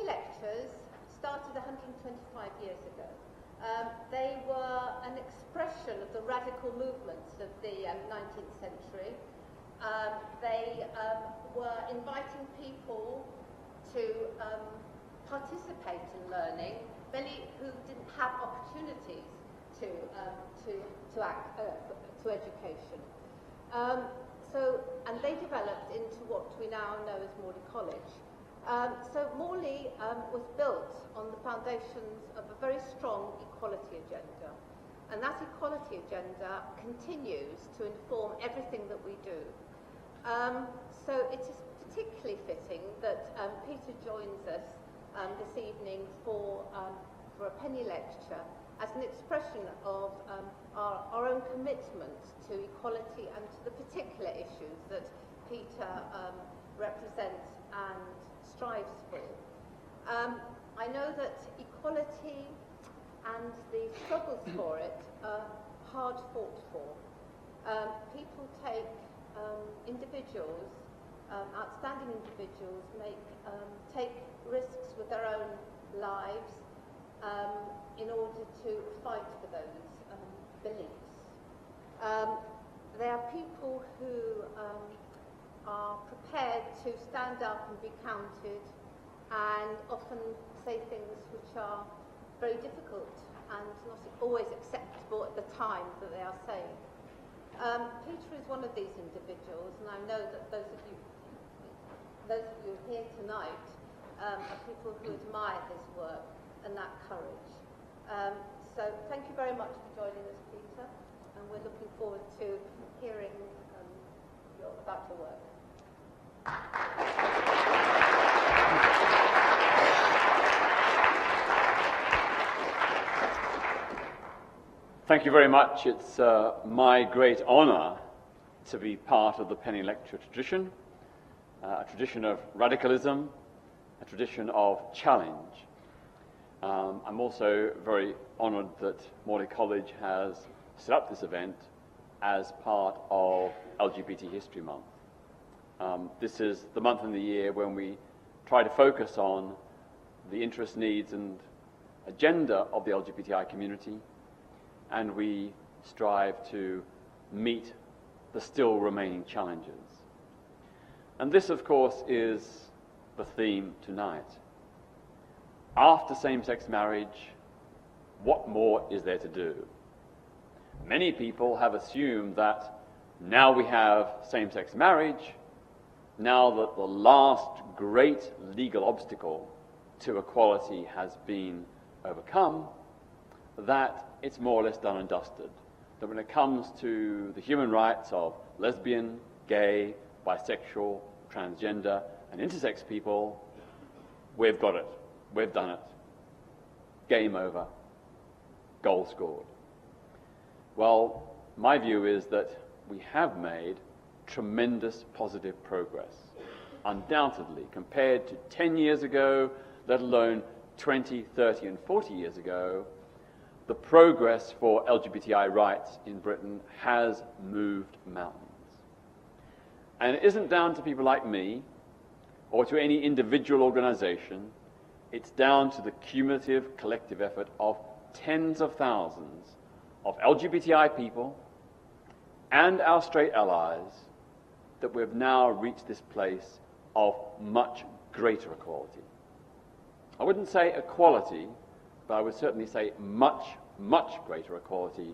lectures started 125 years ago. They were an expression of the radical movements of the 19th century. They were inviting people to participate in learning, many who didn't have opportunities to education. And they developed into what we now know as Morley College. So Morley was built on the foundations of a very strong equality agenda. And that equality agenda continues to inform everything that we do. So it is particularly fitting that Peter joins us this evening for a penny lecture as an expression of our own commitment to equality and to the particular issues that Peter represents and strives for. I know that equality and the struggles for it are hard fought for. People take individuals, outstanding individuals, take risks with their own lives in order to fight for those beliefs. They are people who are prepared to stand up and be counted and often say things which are very difficult and not always acceptable at the time that they are saying. Peter is one of these individuals, and I know that those of you here tonight are people who admire his work and that courage. So thank you very much for joining us, Peter, and we're looking forward to hearing about your work. Thank you very much. It's my great honour to be part of the penny lecture tradition, a tradition of radicalism, a tradition of challenge. I'm also very honoured that Morley College has set up this event as part of LGBT History Month. This is the month in the year when we try to focus on the interests, needs and agenda of the LGBTI community, and we strive to meet the still remaining challenges. And this, of course, is the theme tonight. After same-sex marriage, what more is there to do? Many people have assumed that now we have same-sex marriage, now that the last great legal obstacle to equality has been overcome, that it's more or less done and dusted. That when it comes to the human rights of lesbian, gay, bisexual, transgender, and intersex people, we've got it. We've done it. Game over. Goal scored. Well, my view is that we have made tremendous positive progress, undoubtedly, compared to 10 years ago, let alone 20, 30, and 40 years ago. The progress for LGBTI rights in Britain has moved mountains. And it isn't down to people like me or to any individual organization. It's down to the cumulative collective effort of tens of thousands of LGBTI people and our straight allies that we've now reached this place of much greater equality. I wouldn't say equality, but I would certainly say much, much greater equality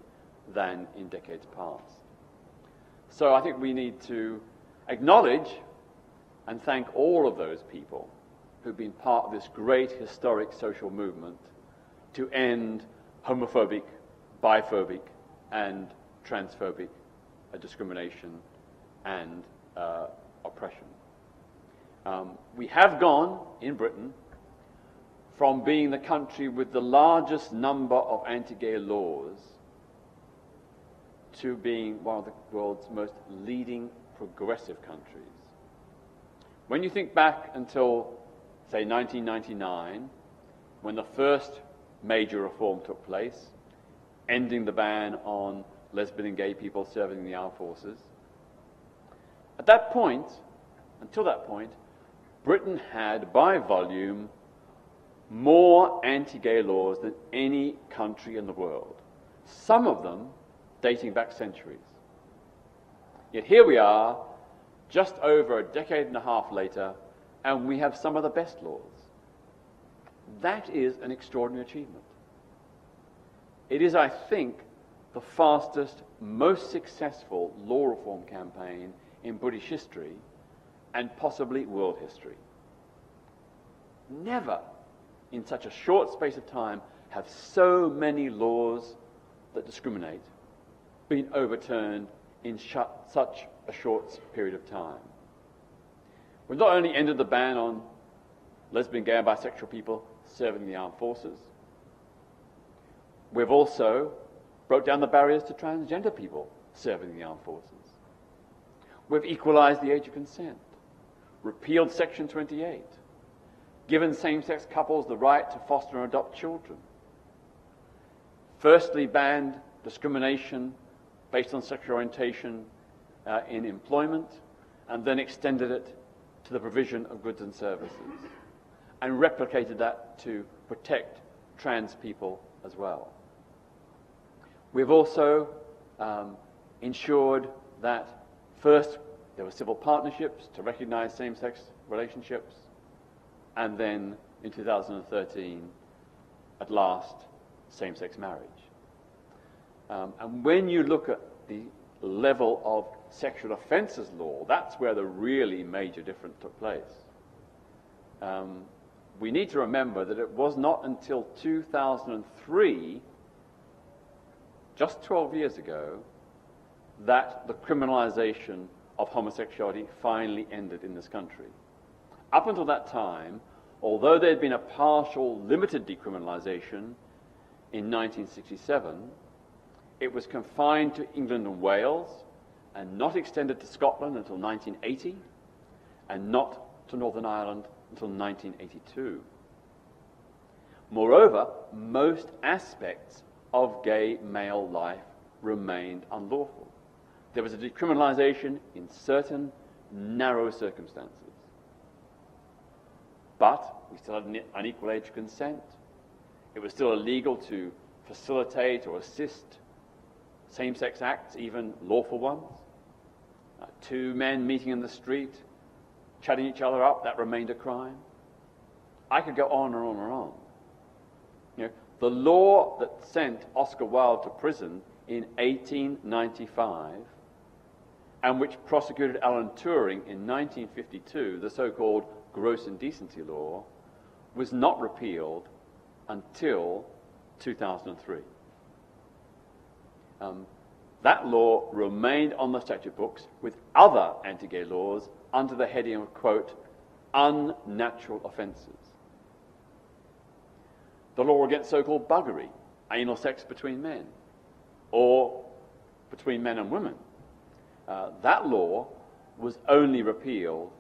than in decades past. So I think we need to acknowledge and thank all of those people who've been part of this great historic social movement to end homophobic, biphobic, and transphobic discrimination and oppression. We have gone, in Britain, from being the country with the largest number of anti-gay laws to being one of the world's most leading progressive countries. When you think back until, say, 1999, when the first major reform took place, ending the ban on lesbian and gay people serving in the armed forces, at that point, until that point, Britain had, by volume, more anti-gay laws than any country in the world, some of them dating back centuries. Yet here we are, just over a decade and a half later, and we have some of the best laws. That is an extraordinary achievement. It is, I think, the fastest, most successful law reform campaign in British history and possibly world history. Never, in such a short space of time, have so many laws that discriminate been overturned in such a short period of time. We've not only ended the ban on lesbian, gay and bisexual people serving in the armed forces, we've also broke down the barriers to transgender people serving in the armed forces. We've equalized the age of consent, repealed Section 28, given same-sex couples the right to foster and adopt children, firstly banned discrimination based on sexual orientation in employment, and then extended it to the provision of goods and services, and replicated that to protect trans people as well. We've also ensured that first there were civil partnerships to recognize same-sex relationships, and then in 2013, at last, same-sex marriage. And when you look at the level of sexual offences law, that's where the really major difference took place. We need to remember that it was not until 2003, just 12 years ago, that the criminalisation of homosexuality finally ended in this country. Up until that time, although there had been a partial, limited decriminalisation in 1967, it was confined to England and Wales and not extended to Scotland until 1980 and not to Northern Ireland until 1982. Moreover, most aspects of gay male life remained unlawful. There was a decriminalisation in certain narrow circumstances. But we still had an unequal age of consent. It was still illegal to facilitate or assist same-sex acts, even lawful ones. Two men meeting in the street, chatting each other up, that remained a crime. I could go on and on and on. You know, the law that sent Oscar Wilde to prison in 1895 and which prosecuted Alan Turing in 1952, the so-called gross indecency law, was not repealed until 2003. That law remained on the statute books with other anti-gay laws under the heading of, quote, unnatural offences. The law against so-called buggery, anal sex between men, or between men and women, that law was only repealed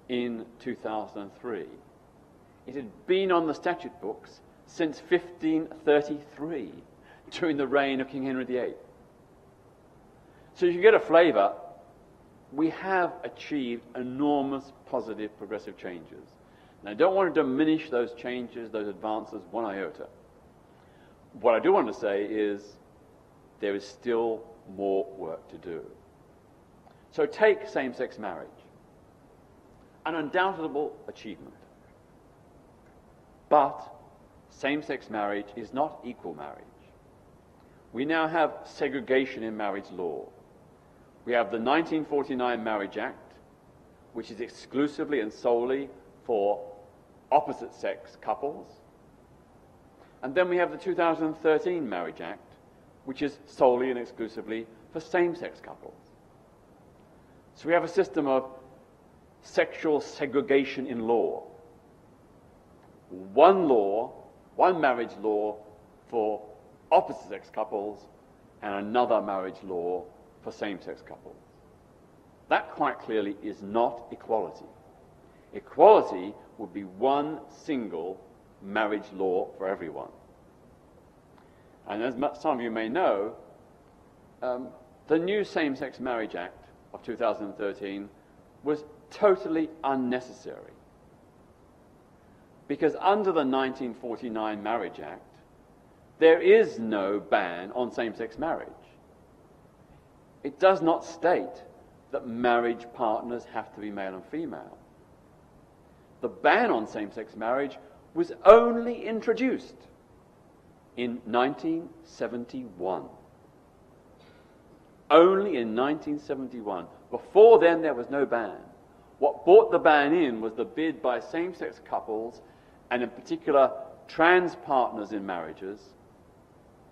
in 2003. It had been on the statute books since 1533, during the reign of King Henry VIII. So you get a flavour, we have achieved enormous positive progressive changes. Now I don't want to diminish those changes, those advances, one iota. What I do want to say is there is still more work to do. So take same-sex marriage, an undoubtable achievement. But same-sex marriage is not equal marriage. We now have segregation in marriage law. We have the 1949 Marriage Act, which is exclusively and solely for opposite-sex couples. And then we have the 2013 Marriage Act, which is solely and exclusively for same-sex couples. So we have a system of sexual segregation in law. One law, one marriage law for opposite-sex couples, and another marriage law for same-sex couples. That quite clearly is not equality. Equality would be one single marriage law for everyone. And as some of you may know, the new Same-Sex Marriage Act of 2013 was totally unnecessary. Because under the 1949 Marriage Act, there is no ban on same-sex marriage. It does not state that marriage partners have to be male and female. The ban on same-sex marriage was only introduced in 1971. Only in 1971. Before then, there was no ban. What brought the ban in was the bid by same-sex couples, and in particular trans partners in marriages,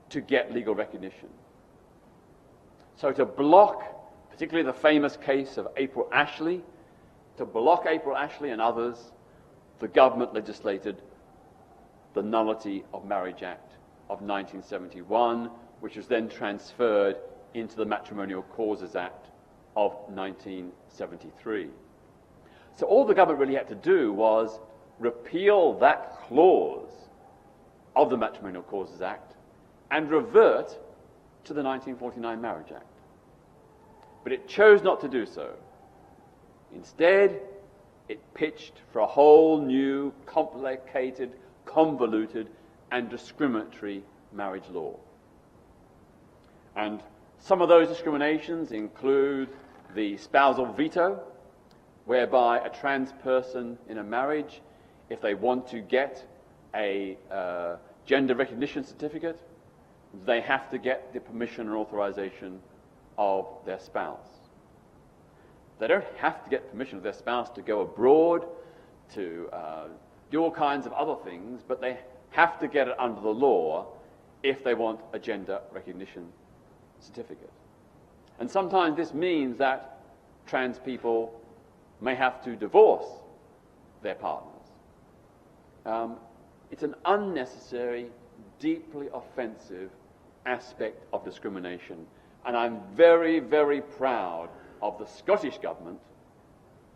to get legal recognition. So to block, particularly the famous case of April Ashley, to block April Ashley and others, the government legislated the Nullity of Marriage Act of 1971, which was then transferred into the Matrimonial Causes Act of 1973. So all the government really had to do was repeal that clause of the Matrimonial Causes Act and revert to the 1949 Marriage Act. But it chose not to do so. Instead, it pitched for a whole new, complicated, convoluted, and discriminatory marriage law. And some of those discriminations include the spousal veto, whereby a trans person in a marriage, if they want to get a gender recognition certificate, they have to get the permission and authorization of their spouse. They don't have to get permission of their spouse to go abroad, to do all kinds of other things, but they have to get it under the law if they want a gender recognition certificate. And sometimes this means that trans people may have to divorce their partners. It's an unnecessary, deeply offensive aspect of discrimination. And I'm very, very proud of the Scottish government,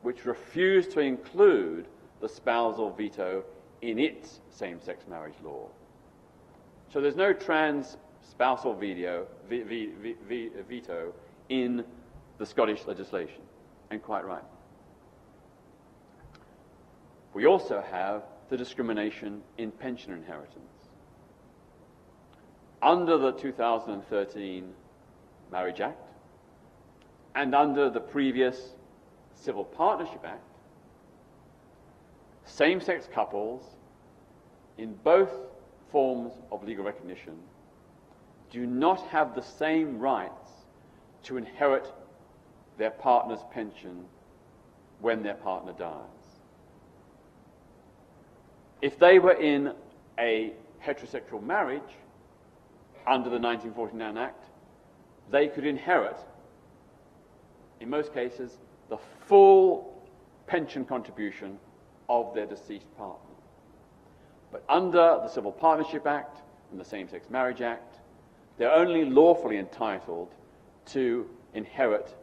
which refused to include the spousal veto in its same-sex marriage law. So there's no trans spousal veto in the Scottish legislation, and quite right. We also have the discrimination in pension inheritance. Under the 2013 Marriage Act and under the previous Civil Partnership Act, same-sex couples in both forms of legal recognition do not have the same rights to inherit their partner's pension when their partner dies. If they were in a heterosexual marriage under the 1949 Act, they could inherit, in most cases, the full pension contribution of their deceased partner. But under the Civil Partnership Act and the Same-Sex Marriage Act, they're only lawfully entitled to inherit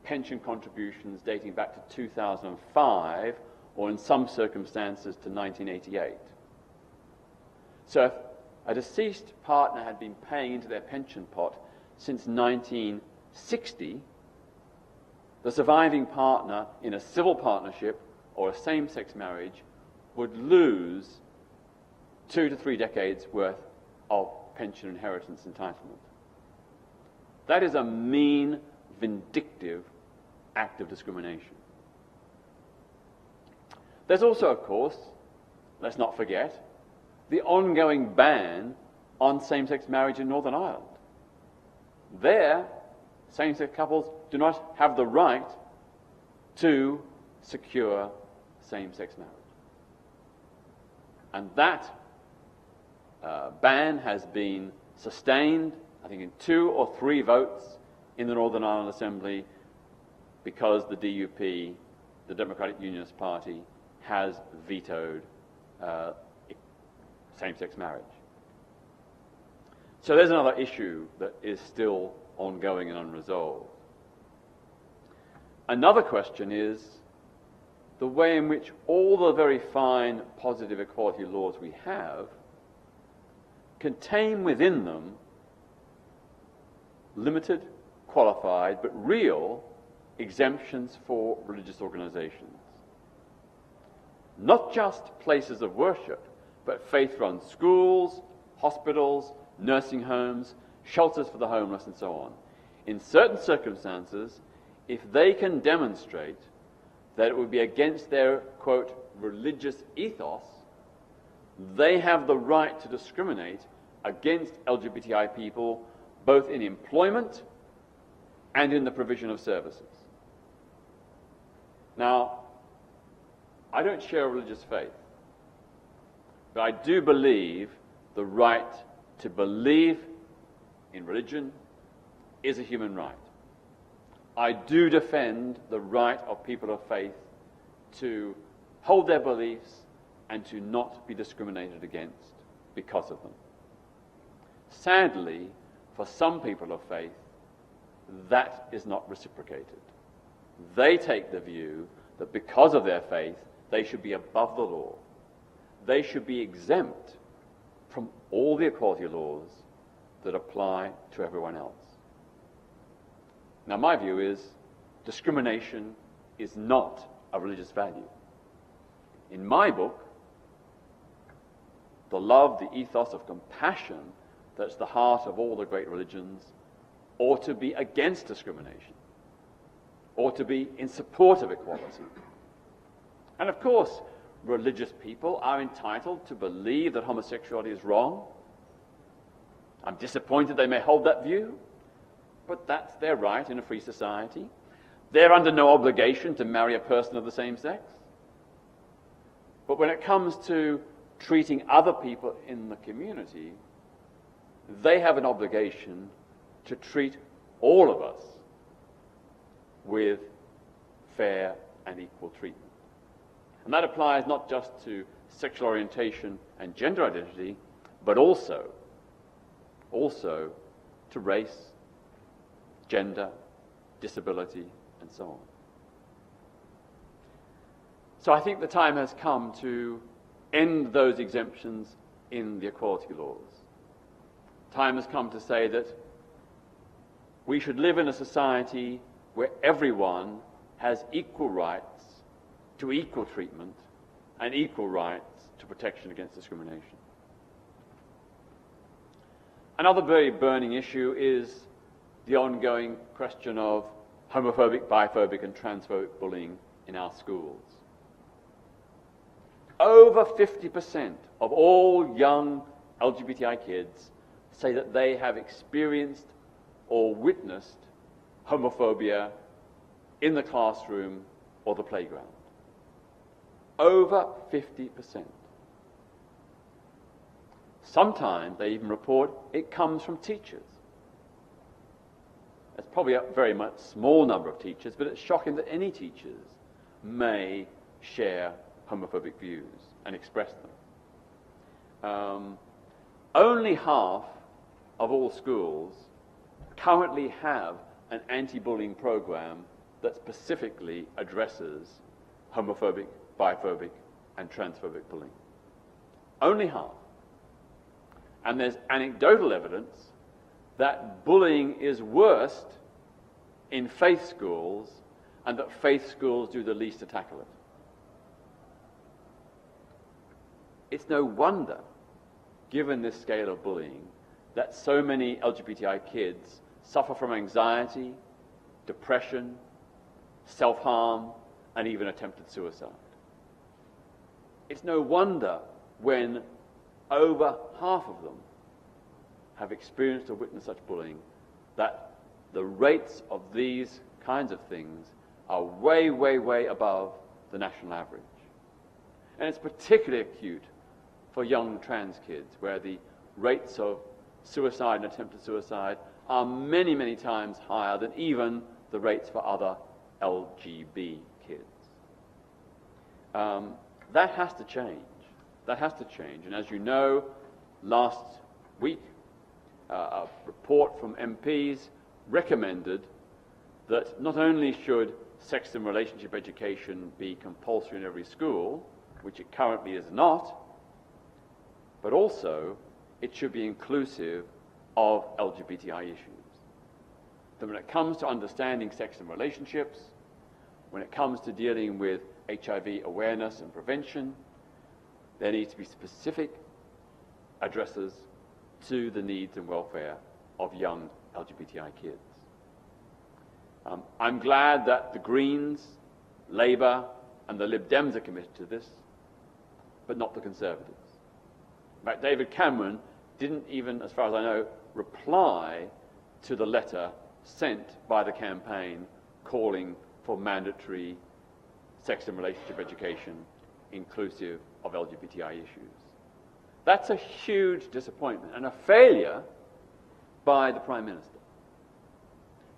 pension contributions dating back to 2005, or in some circumstances to 1988. So if a deceased partner had been paying into their pension pot since 1960, the surviving partner in a civil partnership or a same-sex marriage would lose 2 to 3 decades worth of pension inheritance entitlement. That is a mean, vindictive act of discrimination. There's also, of course, let's not forget, the ongoing ban on same-sex marriage in Northern Ireland. There, same-sex couples do not have the right to secure same-sex marriage. And that ban has been sustained, I think, in 2 or 3 votes in the Northern Ireland Assembly, because the DUP, the Democratic Unionist Party, has vetoed same-sex marriage. So there's another issue that is still ongoing and unresolved. Another question is the way in which all the very fine positive equality laws we have contain within them limited, qualified, but real exemptions for religious organizations. not just places of worship, but faith-run schools, hospitals, nursing homes, shelters for the homeless, and so on. In certain circumstances, if they can demonstrate that it would be against their, quote, religious ethos, they have the right to discriminate against LGBTI people both in employment and in the provision of services. Now, I don't share a religious faith, but I do believe the right to believe in religion is a human right. I do defend the right of people of faith to hold their beliefs and to not be discriminated against because of them. Sadly, for some people of faith, that is not reciprocated. They take the view that because of their faith, they should be above the law. They should be exempt from all the equality laws that apply to everyone else. Now, my view is discrimination is not a religious value. In my book, the love, the ethos of compassion that's the heart of all the great religions ought to be against discrimination, ought to be in support of equality. And of course, religious people are entitled to believe that homosexuality is wrong. I'm disappointed they may hold that view, but that's their right in a free society. They're under no obligation to marry a person of the same sex. But when it comes to treating other people in the community, they have an obligation to treat all of us with fair and equal treatment. And that applies not just to sexual orientation and gender identity, but also to race, gender, disability, and so on. So I think the time has come to end those exemptions in the equality laws. Time has come to say that we should live in a society where everyone has equal rights to equal treatment and equal rights to protection against discrimination. Another very burning issue is the ongoing question of homophobic, biphobic, and transphobic bullying in our schools. Over 50% of all young LGBTI kids say that they have experienced or witnessed homophobia in the classroom or the playground. Over 50%. Sometimes they even report it comes from teachers. It's probably a very much small number of teachers, but it's shocking that any teachers may share homophobic views and express them. Only half of all schools currently have an anti-bullying program that specifically addresses homophobic, biphobic, and transphobic bullying. Only half. And there's anecdotal evidence that bullying is worst in faith schools and that faith schools do the least to tackle it. It's no wonder, given this scale of bullying, that so many LGBTI kids suffer from anxiety, depression, self-harm, and even attempted suicide. It's no wonder when over half of them have experienced or witnessed such bullying that the rates of these kinds of things are way, way, way above the national average. And it's particularly acute for young trans kids, where the rates of suicide and attempted suicide are many, many times higher than even the rates for other LGB kids. That has to change. That has to change. And as you know, last week, a report from MPs recommended that not only should sex and relationship education be compulsory in every school, which it currently is not, but also it should be inclusive of LGBTI issues. That when it comes to understanding sex and relationships, when it comes to dealing with HIV awareness and prevention. There needs to be specific addresses to the needs and welfare of young LGBTI kids. I'm glad that the Greens, Labour and the Lib Dems are committed to this, but not the Conservatives. In fact, David Cameron didn't even, as far as I know, reply to the letter sent by the campaign calling for mandatory sex and relationship education inclusive of LGBTI issues. That's a huge disappointment and a failure by the Prime Minister.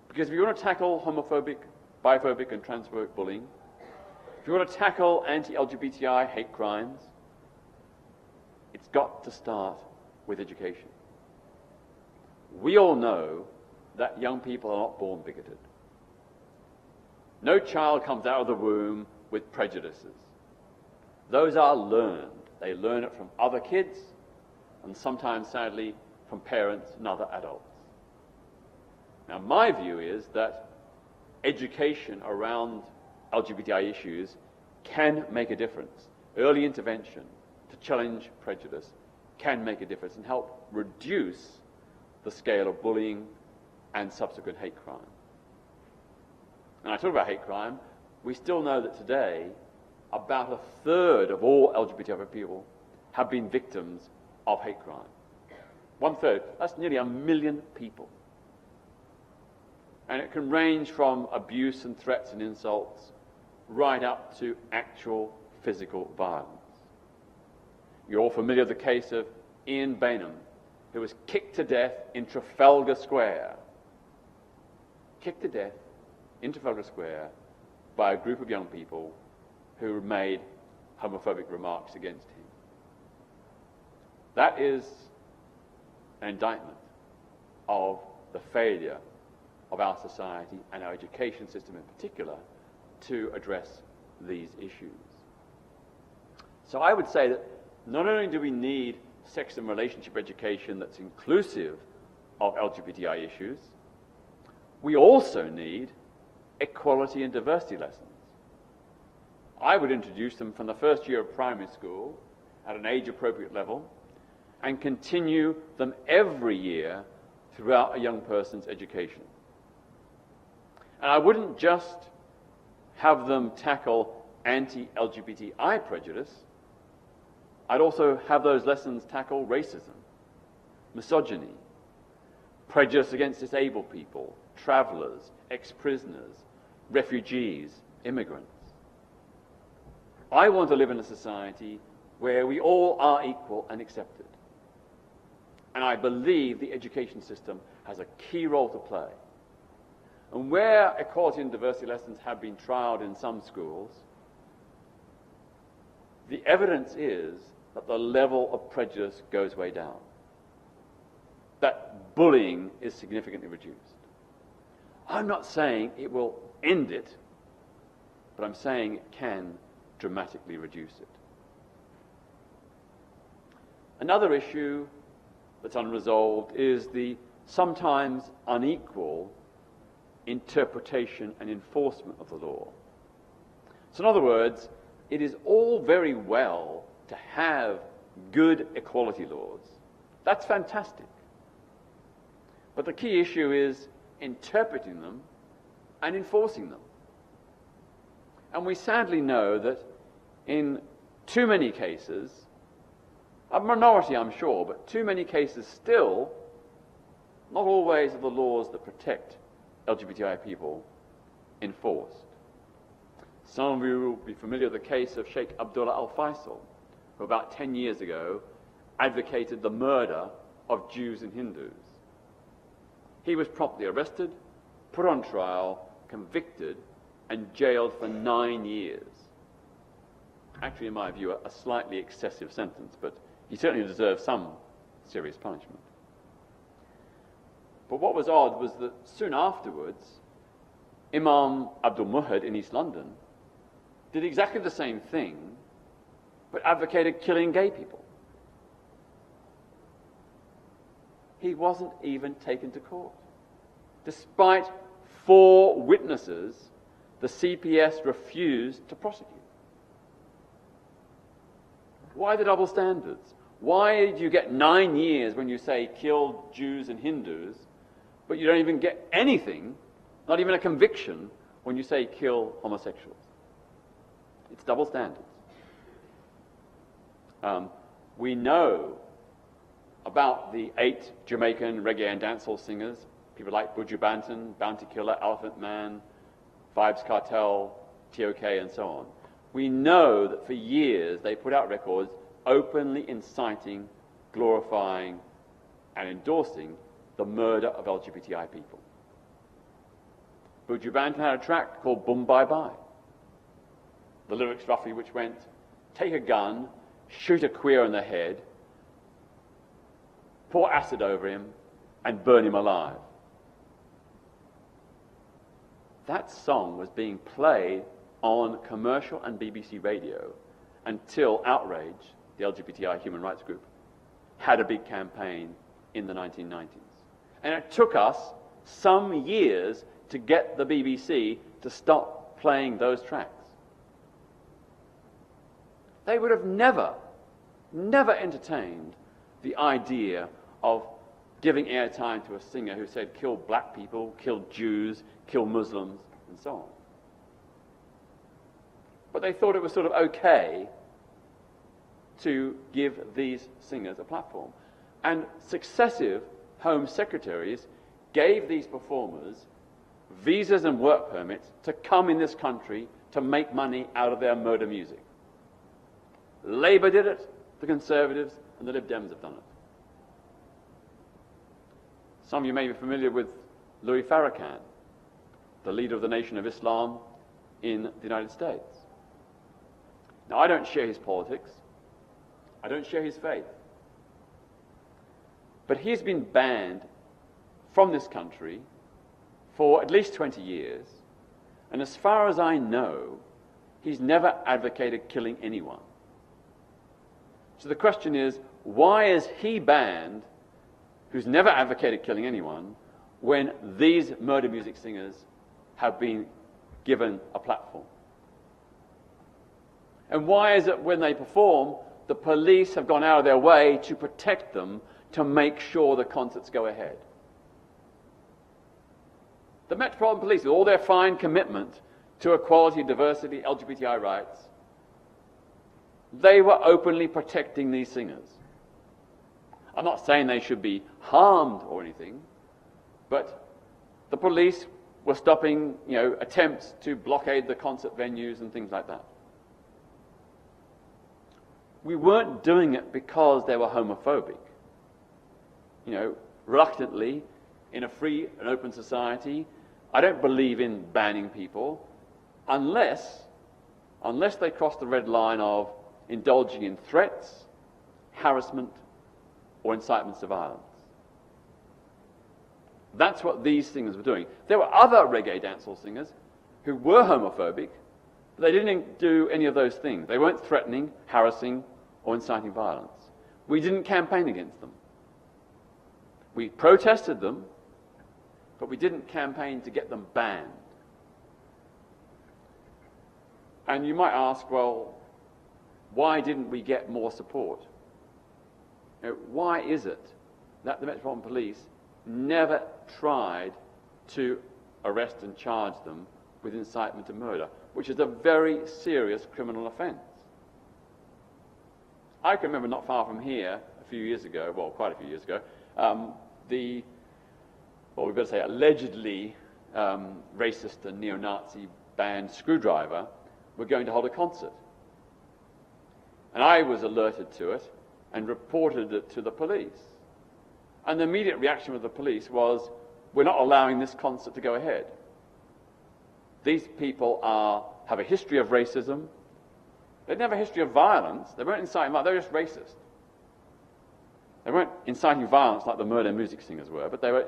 Because if you want to tackle homophobic, biphobic and transphobic bullying, if you want to tackle anti-LGBTI hate crimes, it's got to start with education. We all know that young people are not born bigoted. No child comes out of the womb with prejudices. Those are learned. They learn it from other kids and sometimes, sadly, from parents and other adults. Now, my view is that education around LGBTI issues can make a difference. Early intervention to challenge prejudice can make a difference and help reduce the scale of bullying and subsequent hate crime. And I talk about hate crime, we still know that today about a third of all LGBTI people have been victims of hate crime. 1/3, that's nearly 1 million people. And it can range from abuse and threats and insults right up to actual physical violence. You're all familiar with the case of Ian Bainham, who was kicked to death in Trafalgar Square. Kicked to death in Trafalgar Square by a group of young people who made homophobic remarks against him. That is an indictment of the failure of our society and our education system in particular to address these issues. So I would say that not only do we need sex and relationship education that's inclusive of LGBTI issues, we also need equality and diversity lessons. I would introduce them from the first year of primary school at an age-appropriate level and continue them every year throughout a young person's education. And I wouldn't just have them tackle anti-LGBTI prejudice. I'd also have those lessons tackle racism, misogyny, prejudice against disabled people, travellers, ex-prisoners, refugees, immigrants. I want to live in a society where we all are equal and accepted. And I believe the education system has a key role to play. And where equality and diversity lessons have been trialled in some schools, the evidence is that the level of prejudice goes way down. That bullying is significantly reduced. I'm not saying it will end it, but I'm saying it can dramatically reduce it. Another issue that's unresolved is the sometimes unequal interpretation and enforcement of the law. So in other words, it is all very well to have good equality laws. That's fantastic. But the key issue is interpreting them and enforcing them. And we sadly know that in too many cases, a minority I'm sure, but too many cases still, not always are the laws that protect LGBTI people enforced. Some of you will be familiar with the case of Sheikh Abdullah Al-Faisal, who about 10 years ago advocated the murder of Jews and Hindus. He was promptly arrested, put on trial, convicted, and jailed for 9 years. Actually, in my view, a slightly excessive sentence, but he certainly deserved some serious punishment. But what was odd was that soon afterwards, Imam Abdul Muhad in East London did exactly the same thing, but advocated killing gay people. He wasn't even taken to court. Despite 4 witnesses, the CPS refused to prosecute. Why the double standards? Why do you get 9 years when you say kill Jews and Hindus, but you don't even get anything, not even a conviction, when you say kill homosexuals? It's double standards. We know about the 8 Jamaican reggae and dancehall singers, people like Buju Banton, Bounty Killer, Elephant Man, Vibes Cartel, TOK, and so on. We know that for years they put out records openly inciting, glorifying, and endorsing the murder of LGBTI people. Buju Banton had a track called Boom Bye Bye. The lyrics roughly which went, take a gun, shoot a queer in the head, pour acid over him, and burn him alive. That song was being played on commercial and BBC radio until Outrage, the LGBTI human rights group, had a big campaign in the 1990s. And it took us some years to get the BBC to stop playing those tracks. They would have never entertained the idea of giving airtime to a singer who said kill black people, kill Jews, kill Muslims, and so on. But they thought it was sort of okay to give these singers a platform. And successive Home Secretaries gave these performers visas and work permits to come in this country to make money out of their murder music. Labour did it, the Conservatives and the Lib Dems have done it. Some of you may be familiar with Louis Farrakhan, the leader of the Nation of Islam in the United States. Now, I don't share his politics. I don't share his faith. But he's been banned from this country for at least 20 years, and as far as I know, he's never advocated killing anyone. So the question is, why is he banned, who's never advocated killing anyone, when these murder music singers have been given a platform? And why is it when they perform, the police have gone out of their way to protect them, to make sure the concerts go ahead? The Metropolitan Police, with all their fine commitment to equality, diversity, LGBTI rights, they were openly protecting these singers. I'm not saying they should be harmed or anything, but the police were stopping, attempts to blockade the concert venues and things like that. We weren't doing it because they were homophobic. Reluctantly, in a free and open society, I don't believe in banning people unless they cross the red line of indulging in threats, harassment, or incitements to violence. That's what these singers were doing. There were other reggae dancehall singers who were homophobic, but they didn't do any of those things. They weren't threatening, harassing, or inciting violence. We didn't campaign against them. We protested them, but we didn't campaign to get them banned. And you might ask, well, why didn't we get more support? Why is it that the Metropolitan Police never tried to arrest and charge them with incitement to murder, which is a very serious criminal offence? I can remember not far from here, a few years ago, well, quite a few years ago, we better say allegedly racist and neo-Nazi band Screwdriver were going to hold a concert. And I was alerted to it and reported it to the police. And the immediate reaction of the police was, we're not allowing this concert to go ahead. These people have a history of racism. They didn't have a history of violence. They weren't inciting violence. They were just racist. They weren't inciting violence like the murder music singers were, but they were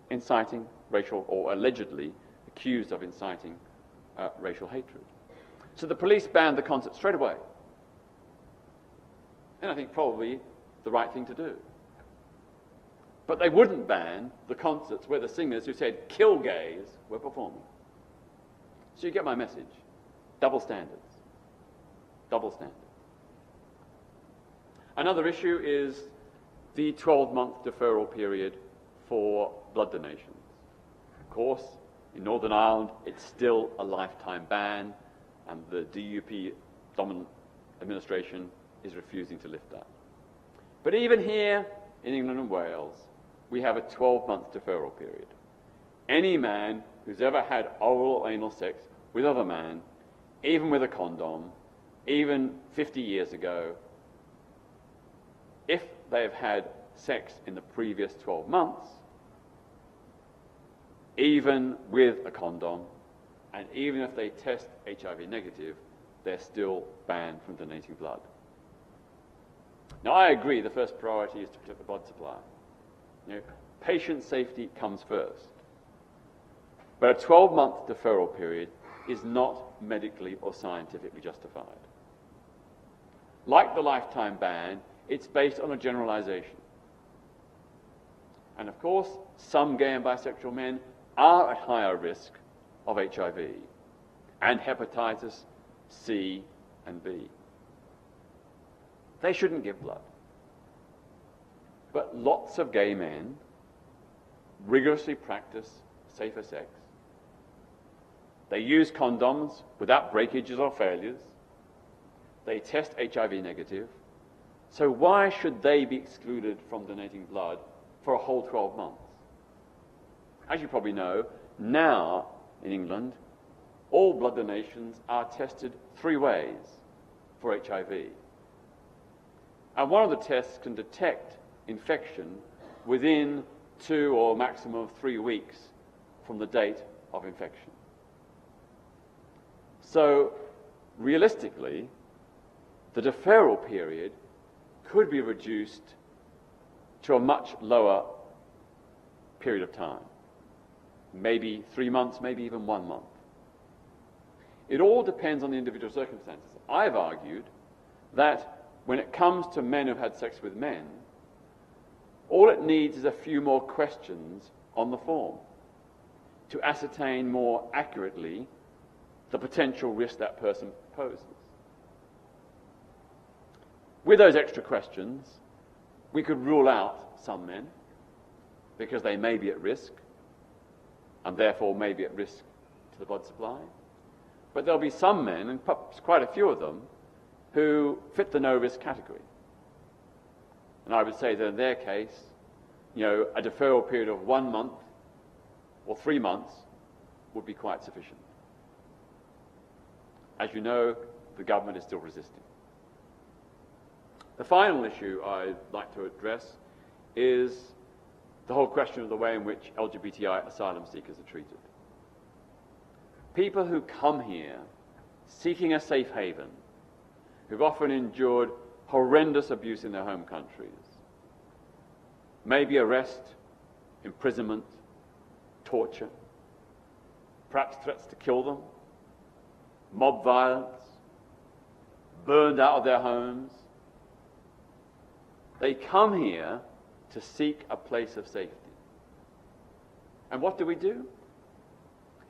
inciting racial, or allegedly accused of inciting racial hatred. So the police banned the concert straight away. And I think probably the right thing to do. But they wouldn't ban the concerts where the singers who said kill gays were performing. So you get my message. Double standards. Double standards. Another issue is the 12-month deferral period for blood donations. Of course, in Northern Ireland, it's still a lifetime ban, and the DUP-dominant administration is refusing to lift that. But even here in England and Wales, we have a 12-month deferral period. Any man who's ever had oral or anal sex with other man, even with a condom, even 50 years ago, if they've had sex in the previous 12 months, even with a condom, and even if they test HIV negative, they're still banned from donating blood. Now, I agree the first priority is to protect the blood supply. Patient safety comes first. But a 12-month deferral period is not medically or scientifically justified. Like the lifetime ban, it's based on a generalization. And of course, some gay and bisexual men are at higher risk of HIV and hepatitis C and B. They shouldn't give blood. But lots of gay men rigorously practice safer sex. They use condoms without breakages or failures. They test HIV negative. So why should they be excluded from donating blood for a whole 12 months? As you probably know, now in England, all blood donations are tested 3 ways for HIV. And one of the tests can detect infection within 2 or maximum of 3 weeks from the date of infection. So, realistically, the deferral period could be reduced to a much lower period of time. Maybe 3 months, maybe even 1 month. It all depends on the individual circumstances. I've argued that when it comes to men who've had sex with men, all it needs is a few more questions on the form to ascertain more accurately the potential risk that person poses. With those extra questions, we could rule out some men because they may be at risk and therefore may be at risk to the blood supply. But there'll be some men, and perhaps quite a few of them, who fit the no-risk category. And I would say that in their case, a deferral period of 1 month or 3 months would be quite sufficient. As you know, the government is still resisting. The final issue I'd like to address is the whole question of the way in which LGBTI asylum seekers are treated. People who come here seeking a safe haven, who've often endured horrendous abuse in their home countries, maybe arrest, imprisonment, torture, perhaps threats to kill them, mob violence, burned out of their homes. They come here to seek a place of safety. And what do?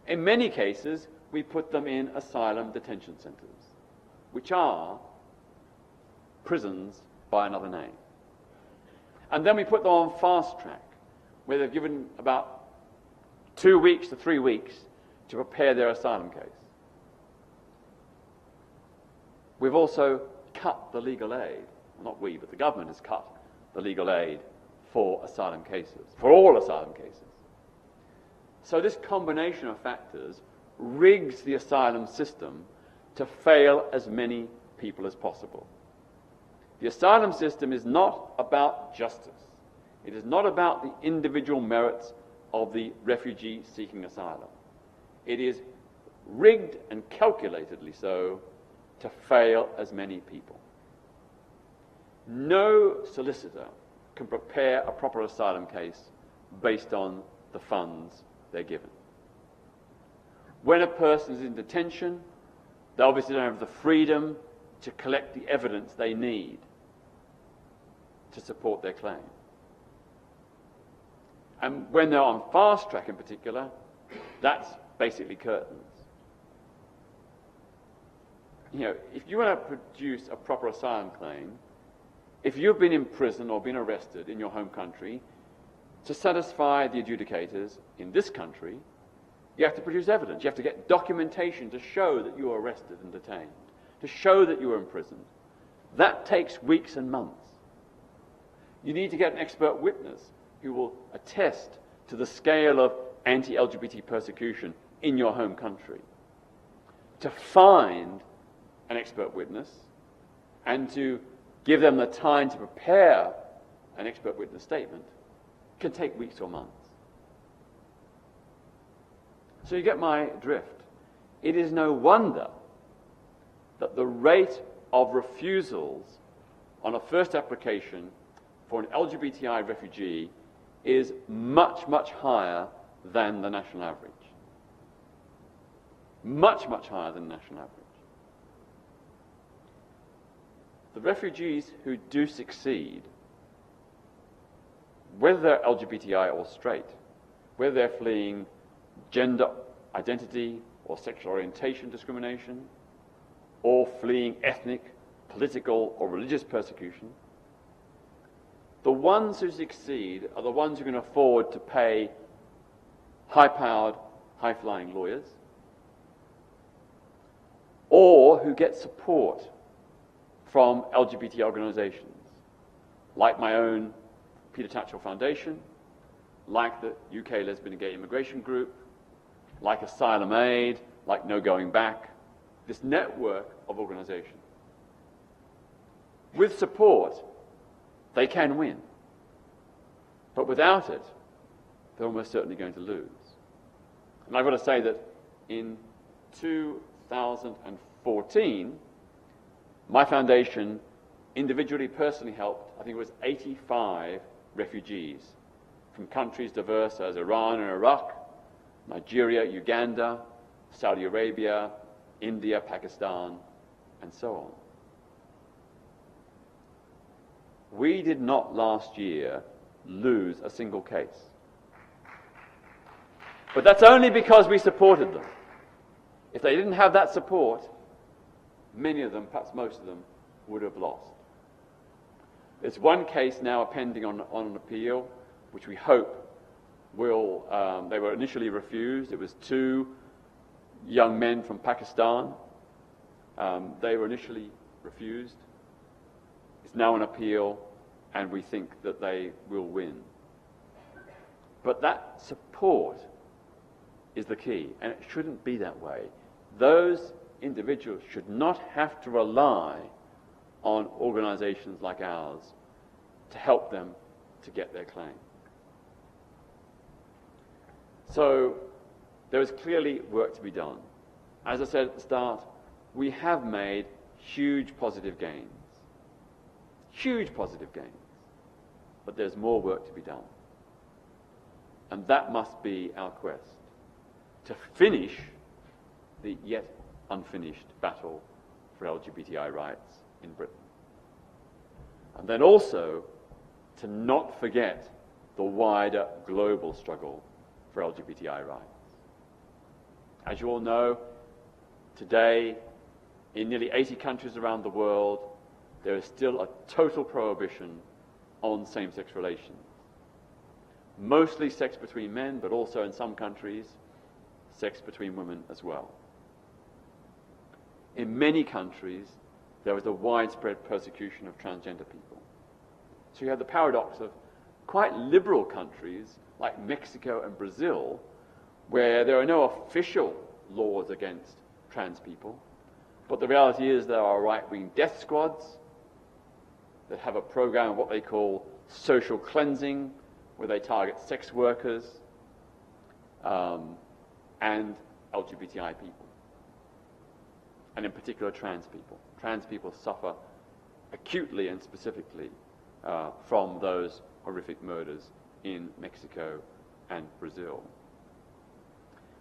In many cases, we put them in asylum detention centres, which are prisons by another name. And then we put them on fast track, where they're given about 2 weeks to 3 weeks to prepare their asylum case. We've also cut the legal aid. Not we, but the government has cut the legal aid for asylum cases, for all asylum cases. So this combination of factors rigs the asylum system to fail as many people as possible. The asylum system is not about justice. It is not about the individual merits of the refugee seeking asylum. It is rigged and calculatedly so to fail as many people. No solicitor can prepare a proper asylum case based on the funds they're given. When a person is in detention, they obviously don't have the freedom to collect the evidence they need to support their claim. And when they're on fast track in particular, that's basically curtains. If you want to produce a proper asylum claim, if you've been in prison or been arrested in your home country, to satisfy the adjudicators in this country, you have to produce evidence. You have to get documentation to show that you were arrested and detained, to show that you were imprisoned. That takes weeks and months. You need to get an expert witness who will attest to the scale of anti-LGBT persecution in your home country. To find an expert witness and to give them the time to prepare an expert witness statement can take weeks or months. So you get my drift. It is no wonder that the rate of refusals on a first application for an LGBTI refugee is much, much higher than the national average. Much, much higher than the national average. The refugees who do succeed, whether they're LGBTI or straight, whether they're fleeing gender identity or sexual orientation discrimination, or fleeing ethnic, political, or religious persecution, the ones who succeed are the ones who can afford to pay high-powered, high-flying lawyers, or who get support from LGBT organizations, like my own Peter Tatchell Foundation, like the UK Lesbian and Gay Immigration Group, like Asylum Aid, like No Going Back, this network of organizations. With support, they can win. But without it, they're almost certainly going to lose. And I've got to say that in 2014, my foundation individually, personally helped, I think it was 85 refugees from countries diverse as Iran and Iraq, Nigeria, Uganda, Saudi Arabia, India, Pakistan, and so on. We did not last year lose a single case. But that's only because we supported them. If they didn't have that support, many of them, perhaps most of them, would have lost. There's one case now pending on an appeal, which we hope will, they were initially refused. It was 2 young men from Pakistan. They were initially refused. It's now an appeal, and we think that they will win. But that support is the key, and it shouldn't be that way. Those individuals should not have to rely on organizations like ours to help them to get their claim. So there is clearly work to be done. As I said at the start, we have made huge positive gains. Huge positive gains. But there's more work to be done. And that must be our quest, to finish the yet unfinished battle for LGBTI rights in Britain. And then also to not forget the wider global struggle for LGBTI rights. As you all know, today, in nearly 80 countries around the world, there is still a total prohibition on same-sex relations. Mostly sex between men, but also in some countries, sex between women as well. In many countries, there is a widespread persecution of transgender people. So you have the paradox of quite liberal countries like Mexico and Brazil, where there are no official laws against trans people, but the reality is there are right-wing death squads that have a program of what they call social cleansing, where they target sex workers and LGBTI people, and in particular trans people. Trans people suffer acutely and specifically from those horrific murders in Mexico and Brazil.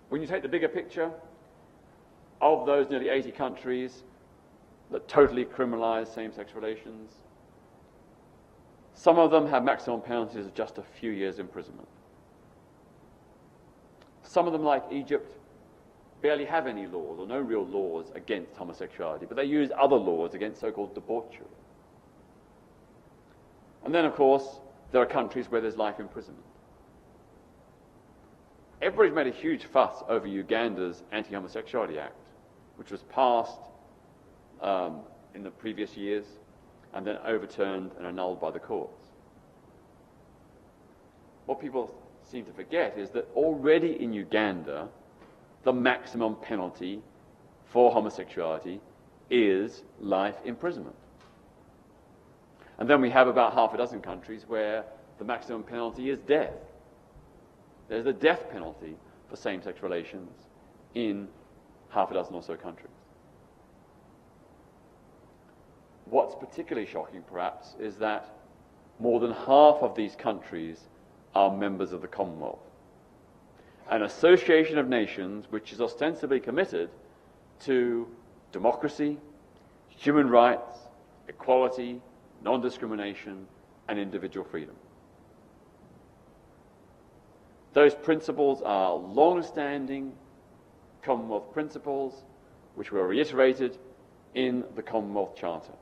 When you take the bigger picture, of those nearly 80 countries that totally criminalize same-sex relations, some of them have maximum penalties of just a few years imprisonment. Some of them, like Egypt, barely have any laws or no real laws against homosexuality, but they use other laws against so-called debauchery. And then, of course, there are countries where there's life imprisonment. Everybody's made a huge fuss over Uganda's Anti-Homosexuality Act, which was passed in the previous years and then overturned and annulled by the courts. What people seem to forget is that already in Uganda, the maximum penalty for homosexuality is life imprisonment. And then we have about half a dozen countries where the maximum penalty is death. There's a death penalty for same-sex relations in half a dozen or so countries. What's particularly shocking, perhaps, is that more than half of these countries are members of the Commonwealth, an association of nations which is ostensibly committed to democracy, human rights, equality, non-discrimination, and individual freedom. Those principles are long-standing Commonwealth principles which were reiterated in the Commonwealth Charter,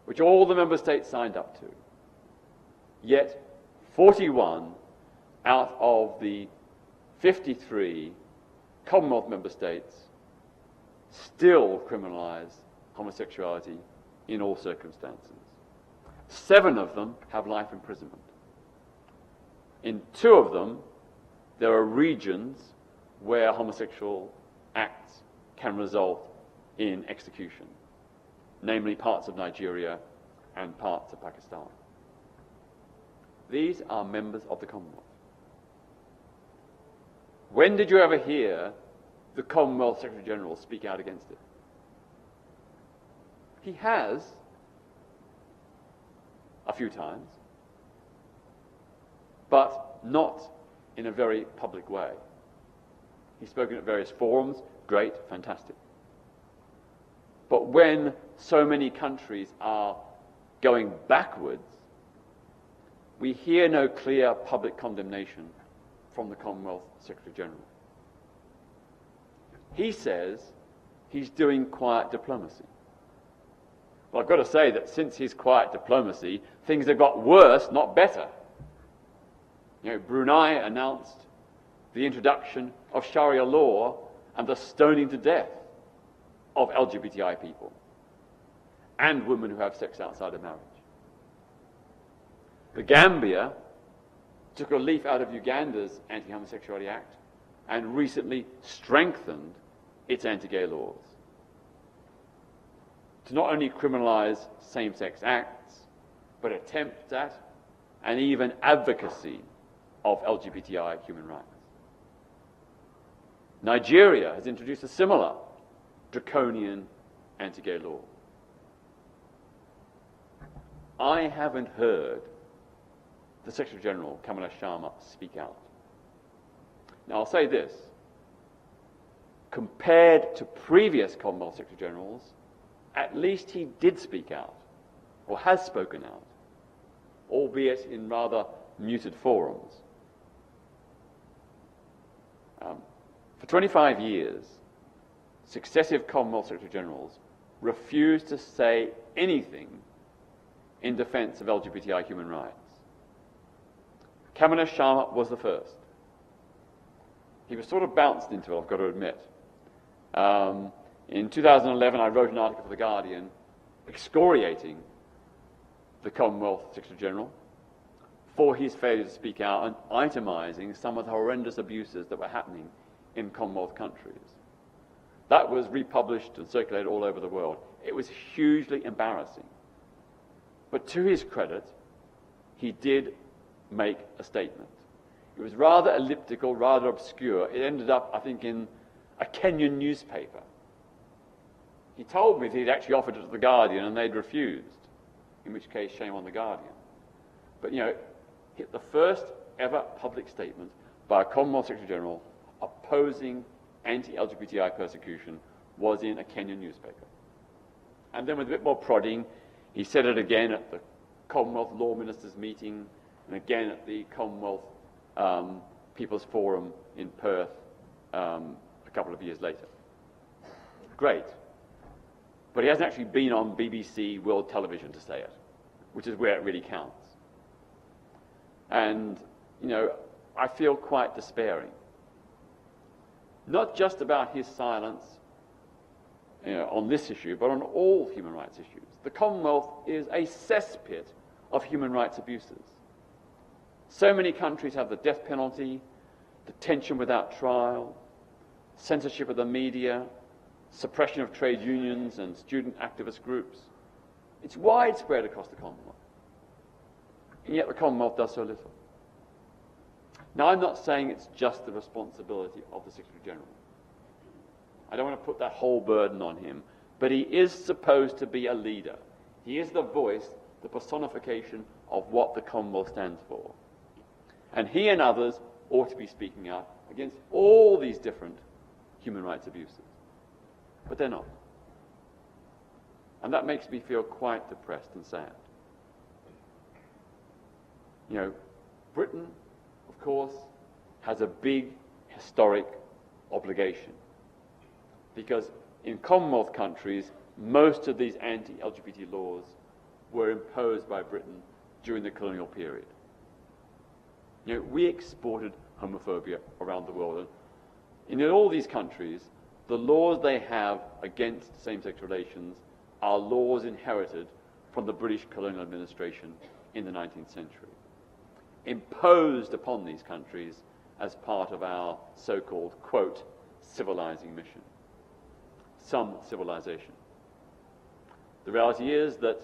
which all the member states signed up to. Yet 41 out of the 53 Commonwealth member states still criminalise homosexuality in all circumstances. 7 of them have life imprisonment. In 2 of them, there are regions where homosexual acts can result in execution, namely parts of Nigeria and parts of Pakistan. These are members of the Commonwealth. When did you ever hear the Commonwealth Secretary-General speak out against it? He has a few times, but not in a very public way. He's spoken at various forums, great, fantastic. But when so many countries are going backwards, we hear no clear public condemnation from the Commonwealth Secretary-General. He says he's doing quiet diplomacy. Well, I've got to say that since his quiet diplomacy, things have got worse, not better. You know, Brunei announced the introduction of Sharia law and the stoning to death of LGBTI people and women who have sex outside of marriage. The Gambia took a leaf out of Uganda's Anti-Homosexuality Act and recently strengthened its anti-gay laws to not only criminalise same-sex acts, but attempt at and even advocacy of LGBTI human rights. Nigeria has introduced a similar draconian anti-gay law. I haven't heard the Secretary-General, Kamala Sharma, speak out. Now, I'll say this. Compared to previous Commonwealth Secretary-Generals, at least he did speak out, or has spoken out, albeit in rather muted forums. For 25 years, successive Commonwealth Secretary-Generals refused to say anything in defence of LGBTI human rights. Kamala Sharma was the first. He was sort of bounced into it, I've got to admit. In 2011, I wrote an article for The Guardian excoriating the Commonwealth Secretary-General for his failure to speak out and itemising some of the horrendous abuses that were happening in Commonwealth countries. That was republished and circulated all over the world. It was hugely embarrassing. But to his credit, he did make a statement. It was rather elliptical, rather obscure. It ended up, I think, in a Kenyan newspaper. He told me that he'd actually offered it to The Guardian and they'd refused, in which case, shame on The Guardian. But, you know, the first ever public statement by a Commonwealth Secretary-General opposing anti-LGBTI persecution was in a Kenyan newspaper. And then with a bit more prodding, he said it again at the Commonwealth Law Ministers meeting and again at the Commonwealth People's Forum in Perth a couple of years later. Great. But he hasn't actually been on BBC World Television to say it. which is where it really counts. And, you know, I feel quite despairing. Not just about his silence, you know, on this issue, but on all human rights issues. The Commonwealth is a cesspit of human rights abuses. So many countries have the death penalty, detention without trial, censorship of the media, suppression of trade unions and student activist groups. It's widespread across the Commonwealth. And yet the Commonwealth does so little. Now, I'm not saying it's just the responsibility of the Secretary General. I don't want to put that whole burden on him, but he is supposed to be a leader. He is the voice, the personification of what the Commonwealth stands for. And he and others ought to be speaking out against all these different human rights abuses. But they're not. And that makes me feel quite depressed and sad. You know, Britain, of course, has a big historic obligation. Because in Commonwealth countries, most of these anti-LGBT laws were imposed by Britain during the colonial period. You know, we exported homophobia around the world. And in all these countries, the laws they have against same-sex relations are laws inherited from the British colonial administration in the 19th century, imposed upon these countries as part of our so-called, quote, civilizing mission. Some civilization. The reality is that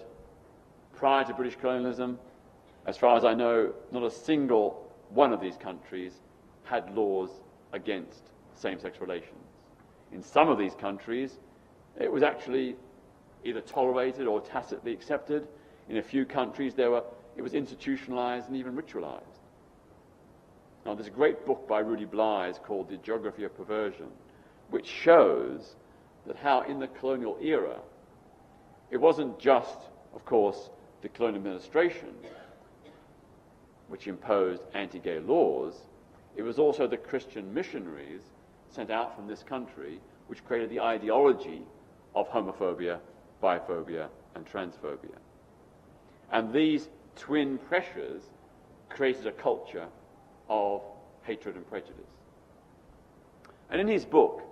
prior to British colonialism, as far as I know, not a single one of these countries had laws against same-sex relations. In some of these countries, it was actually either tolerated or tacitly accepted. In a few countries, it was institutionalized and even ritualized. Now, there's a great book by Rudy Blythe called The Geography of Perversion, which shows that how in the colonial era, it wasn't just, of course, the colonial administration which imposed anti-gay laws, it was also the Christian missionaries sent out from this country which created the ideology of homophobia, biphobia, and transphobia. And these twin pressures created a culture of hatred and prejudice. And in his book,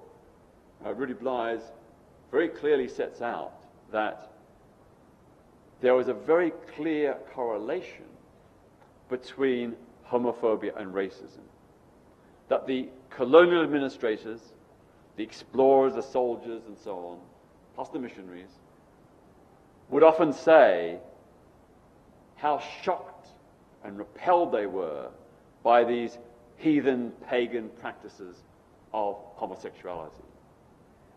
Rudy Blythe very clearly sets out that there was a very clear correlation between homophobia and racism. That the colonial administrators, the explorers, the soldiers, and so on, plus the missionaries, would often say how shocked and repelled they were by these heathen, pagan practices of homosexuality.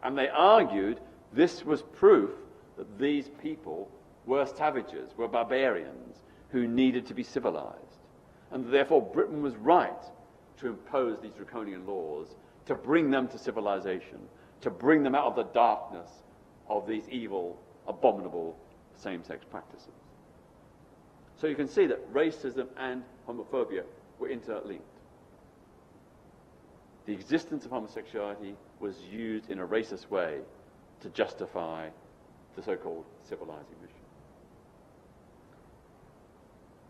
And they argued this was proof that these people were savages, were barbarians who needed to be civilized. And therefore Britain was right to impose these draconian laws, to bring them to civilization, to bring them out of the darkness of these evil, abominable same-sex practices. So you can see that racism and homophobia were interlinked. The existence of homosexuality was used in a racist way to justify the so-called civilizing mission.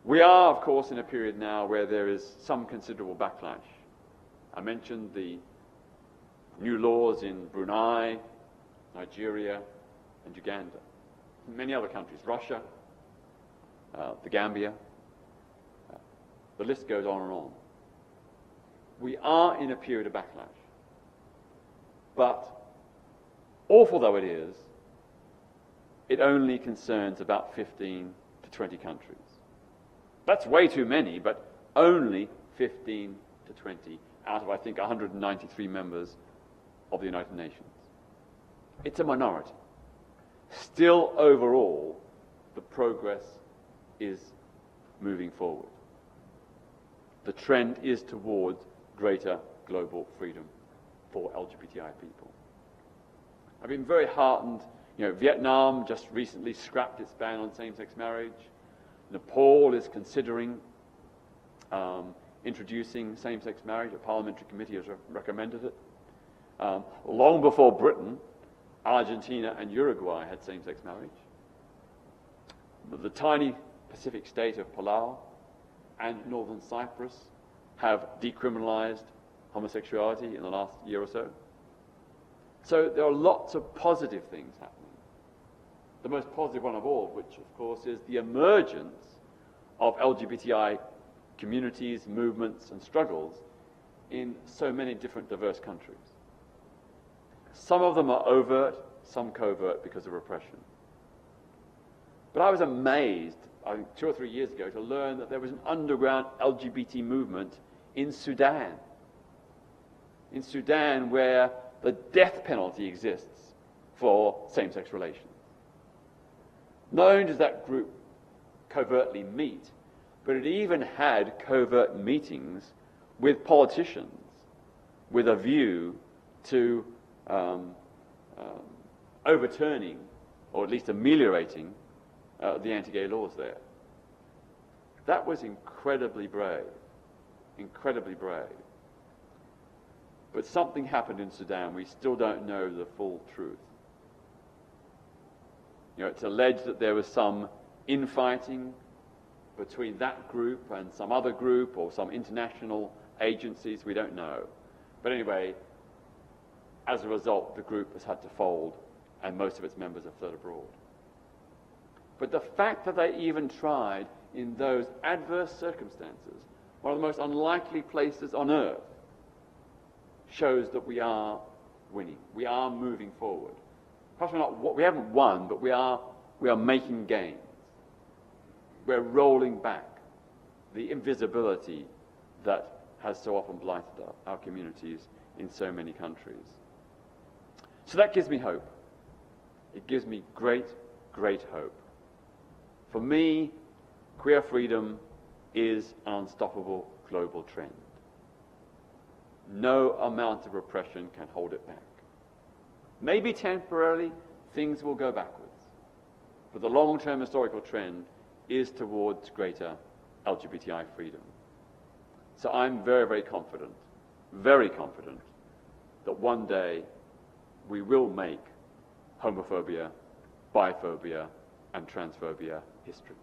We are, of course, in a period now where there is some considerable backlash. I mentioned the new laws in Brunei, Nigeria, and Uganda. Many other countries, Russia, the Gambia, the list goes on and on. We are in a period of backlash. But, awful though it is, it only concerns about 15 to 20 countries. That's way too many, but only 15 to 20 out of, I think, 193 members of the United Nations. It's a minority. Still, overall, the progress is moving forward. The trend is towards greater global freedom for LGBTI people. I've been very heartened. Vietnam just recently scrapped its ban on same-sex marriage. Nepal is considering introducing same-sex marriage. A parliamentary committee has recommended it. Long before Britain, Argentina and Uruguay had same-sex marriage. The tiny Pacific state of Palau and northern Cyprus have decriminalized homosexuality in the last year or so. So there are lots of positive things happening. The most positive one of all, which of course is the emergence of LGBTI communities, movements and struggles in so many different diverse countries. Some of them are overt, some covert because of repression. But I was amazed, I think 2 or 3 years ago, to learn that there was an underground LGBT movement in Sudan. In Sudan, where the death penalty exists for same-sex relations. Not only does that group covertly meet, but it even had covert meetings with politicians with a view to overturning, or at least ameliorating, the anti-gay laws there. That was incredibly brave, incredibly brave. But something happened in Sudan. We still don't know the full truth. You know, it's alleged that there was some infighting between that group and some other group or some international agencies. We don't know. But anyway, as a result, the group has had to fold and most of its members have fled abroad. But the fact that they even tried in those adverse circumstances, one of the most unlikely places on earth, shows that we are winning. We are moving forward. Perhaps we haven't won, but we are making gains. We're rolling back the invisibility that has so often blighted our communities in so many countries. So that gives me hope. It gives me great, great hope. For me, queer freedom is an unstoppable global trend. No amount of repression can hold it back. Maybe temporarily things will go backwards, but the long-term historical trend is towards greater LGBTI freedom. So I'm very, very confident that one day we will make homophobia, biphobia, and transphobia history.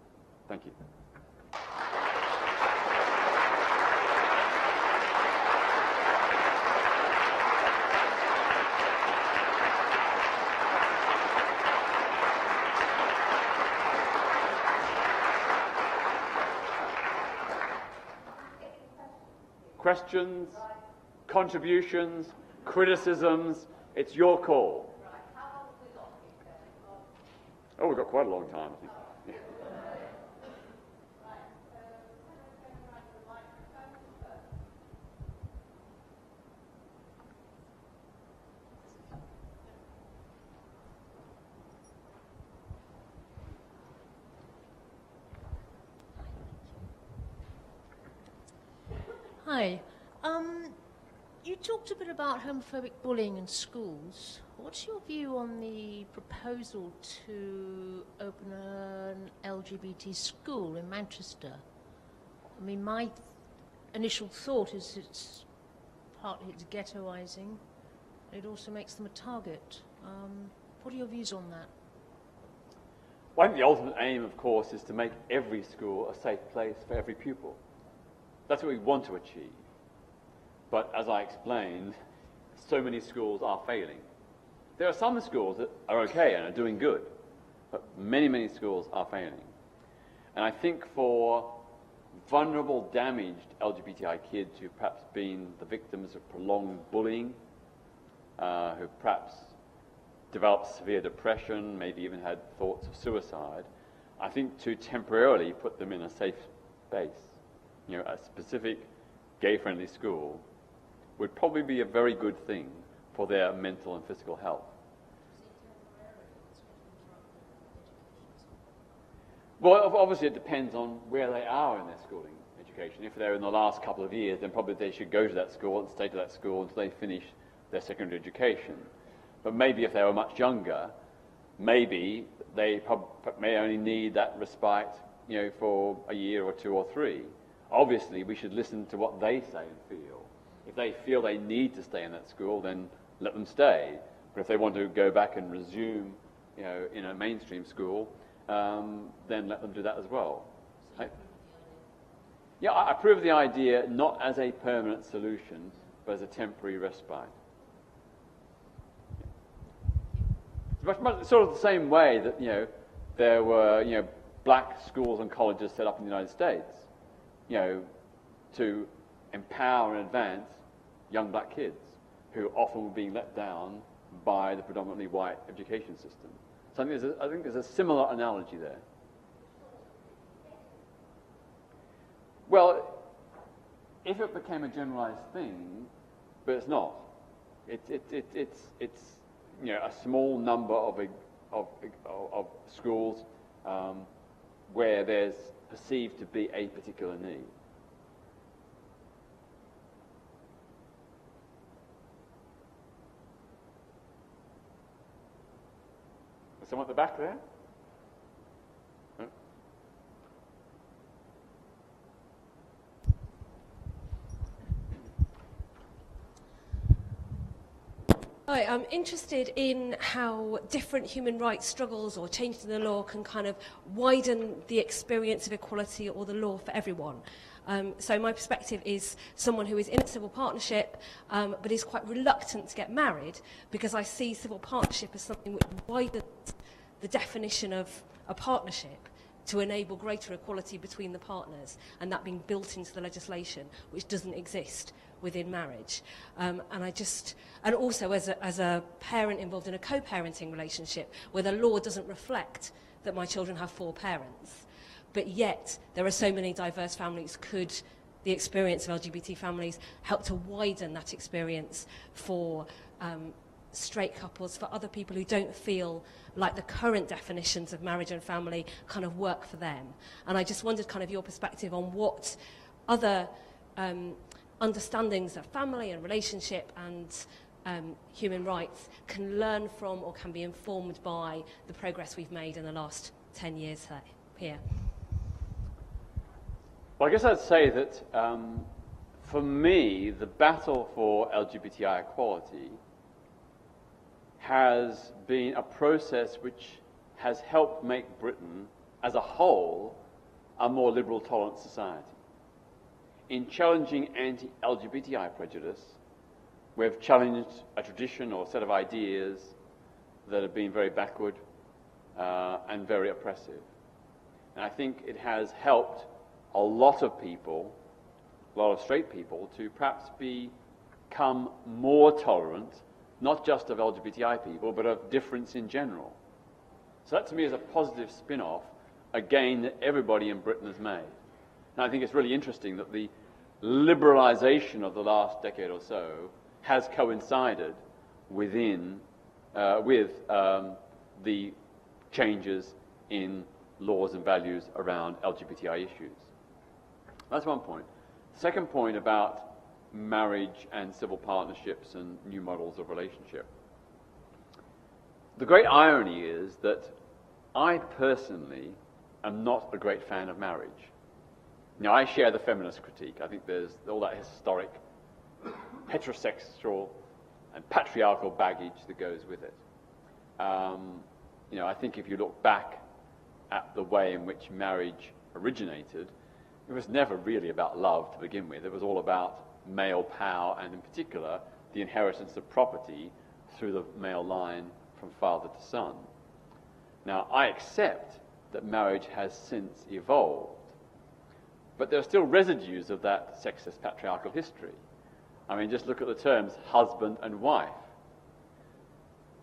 Thank you. Questions, contributions, criticisms, it's your call. Oh, we've got quite a long time, I think. Yeah. Hi. You talked a bit about homophobic bullying in schools. What's your view on the proposal to open an LGBT school in Manchester? I mean, my initial thought is it's ghettoising. It also makes them a target. What are your views on that? Well, I think the ultimate aim, of course, is to make every school a safe place for every pupil. That's what we want to achieve. But as I explained, so many schools are failing. There are some schools that are okay and are doing good, but many, many schools are failing. And I think for vulnerable, damaged LGBTI kids who've perhaps been the victims of prolonged bullying, who perhaps developed severe depression, maybe even had thoughts of suicide, I think to temporarily put them in a safe space, you know, a specific gay-friendly school, would probably be a very good thing for their mental and physical health. Well, obviously it depends on where they are in their schooling education. If they're in the last couple of years, then probably they should go to that school and stay to that school until they finish their secondary education. But maybe if they were much younger, maybe they may only need that respite, you know, for a year or 2 or 3. Obviously, we should listen to what they say and feel. If they feel they need to stay in that school, then let them stay. But if they want to go back and resume, you know, in a mainstream school, then let them do that as well. I approve of the idea not as a permanent solution, but as a temporary respite. Much sort of the same way that, there were, black schools and colleges set up in the United States, to empower and advance young black kids who often were being let down by the predominantly white education system. So I think there's a similar analogy there. Well, if it became a generalized thing, but it's not. It's a small number of schools where there's perceived to be a particular need. Is someone at the back there? No? Hi, I'm interested in how different human rights struggles or changes in the law can kind of widen the experience of equality or the law for everyone. So my perspective is someone who is in a civil partnership but is quite reluctant to get married, because I see civil partnership as something which widens the definition of a partnership to enable greater equality between the partners, and that being built into the legislation, which doesn't exist within marriage. And also as a parent involved in a co-parenting relationship where the law doesn't reflect that my children have 4 parents, but yet there are so many diverse families, could the experience of LGBT families help to widen that experience for straight couples, for other people who don't feel like the current definitions of marriage and family kind of work for them? And I just wondered kind of your perspective on what other understandings of family and relationship and human rights can learn from or can be informed by the progress we've made in the last 10 years here. Well, I guess I'd say that for me, the battle for LGBTI equality has been a process which has helped make Britain as a whole a more liberal, tolerant society. In challenging anti-LGBTI prejudice, we've challenged a tradition or set of ideas that have been very backward and very oppressive. And I think it has helped a lot of people, a lot of straight people, to perhaps become more tolerant, not just of LGBTI people, but of difference in general. So that to me is a positive spin-off, a gain that everybody in Britain has made. And I think it's really interesting that the liberalisation of the last decade or so has coincided with the changes in laws and values around LGBTI issues. That's one point. Second point about marriage and civil partnerships and new models of relationship. The great irony is that I personally am not a great fan of marriage. Now, I share the feminist critique. I think there's all that historic heterosexual and patriarchal baggage that goes with it. I think if you look back at the way in which marriage originated, it was never really about love to begin with. It was all about male power, and in particular, the inheritance of property through the male line from father to son. Now, I accept that marriage has since evolved, but there are still residues of that sexist patriarchal history. I mean, just look at the terms husband and wife.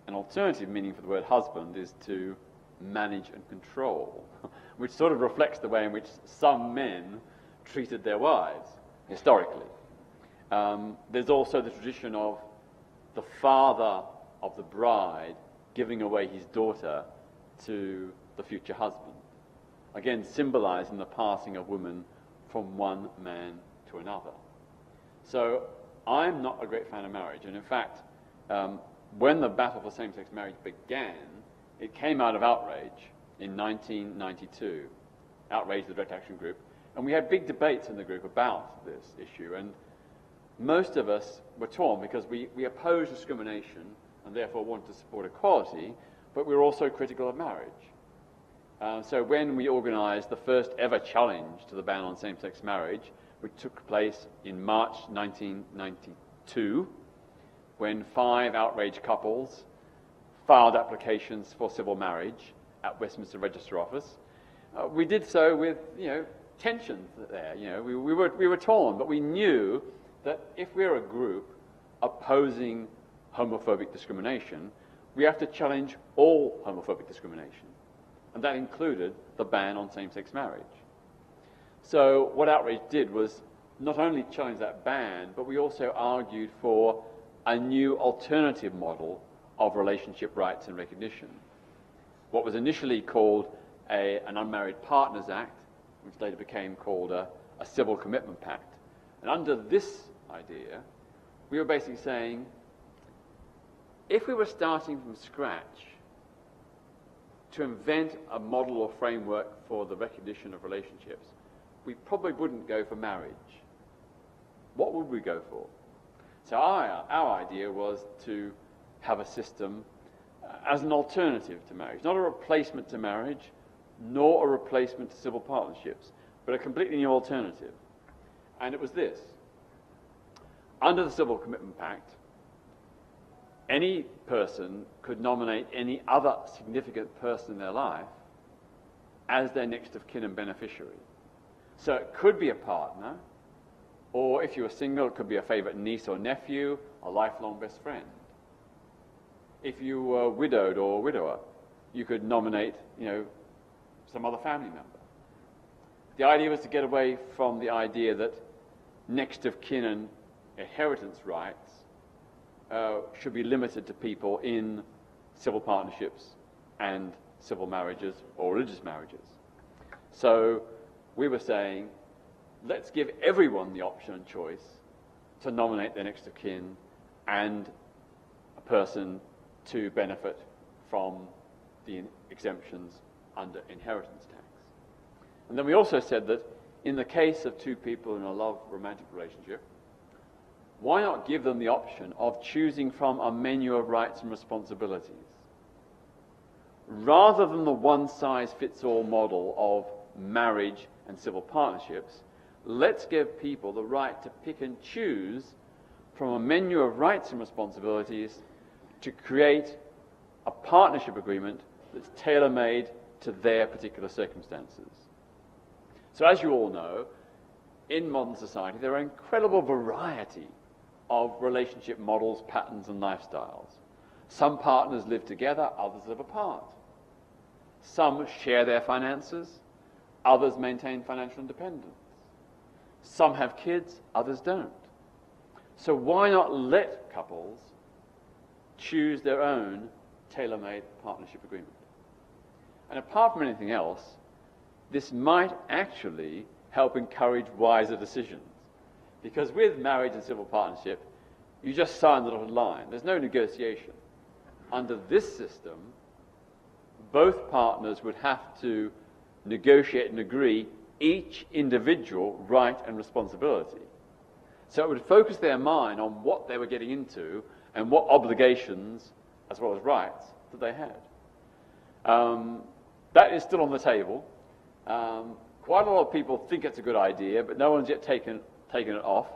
An alternative meaning for the word husband is to manage and control, which sort of reflects the way in which some men treated their wives historically. There's also the tradition of the father of the bride giving away his daughter to the future husband, again symbolizing the passing of women from one man to another. So I'm not a great fan of marriage, and in fact, when the battle for same-sex marriage began, it came out of outrage in 1992, outrage the Direct Action Group, and we had big debates in the group about this issue, and most of us were torn because we opposed discrimination and therefore wanted to support equality, but we were also critical of marriage. So when we organised the first ever challenge to the ban on same-sex marriage, which took place in March 1992, when 5 outraged couples filed applications for civil marriage at Westminster Register Office, we did so with, tensions there. We were torn, but we knew that if we're a group opposing homophobic discrimination, we have to challenge all homophobic discrimination. And that included the ban on same-sex marriage. So what Outrage did was not only challenge that ban, but we also argued for a new alternative model of relationship rights and recognition. What was initially called an Unmarried Partners Act, which later became called a Civil Commitment Pact. And under this idea, we were basically saying, if we were starting from scratch to invent a model or framework for the recognition of relationships, we probably wouldn't go for marriage. What would we go for? So our idea was to have a system as an alternative to marriage, not a replacement to marriage, nor a replacement to civil partnerships, but a completely new alternative. And it was this. Under the Civil Commitment Pact, any person could nominate any other significant person in their life as their next of kin and beneficiary. So it could be a partner, or if you were single, it could be a favourite niece or nephew, a lifelong best friend. If you were widowed or widower, you could nominate, some other family member. The idea was to get away from the idea that next of kin and inheritance rights should be limited to people in civil partnerships and civil marriages or religious marriages. So we were saying, let's give everyone the option and choice to nominate their next of kin and a person to benefit from the exemptions under inheritance tax. And then we also said that in the case of two people in a love romantic relationship, why not give them the option of choosing from a menu of rights and responsibilities? Rather than the one-size-fits-all model of marriage and civil partnerships, let's give people the right to pick and choose from a menu of rights and responsibilities to create a partnership agreement that's tailor-made to their particular circumstances. So as you all know, in modern society there are an incredible variety of relationship models, patterns and lifestyles. Some partners live together, others live apart. Some share their finances, others maintain financial independence. Some have kids, others don't. So why not let couples choose their own tailor-made partnership agreement? And apart from anything else, this might actually help encourage wiser decisions. Because with marriage and civil partnership, you just sign the dotted line. There's no negotiation. Under this system, both partners would have to negotiate and agree each individual right and responsibility. So it would focus their mind on what they were getting into and what obligations, as well as rights, that they had. That is still on the table. Quite a lot of people think it's a good idea, but no one's yet taken it off.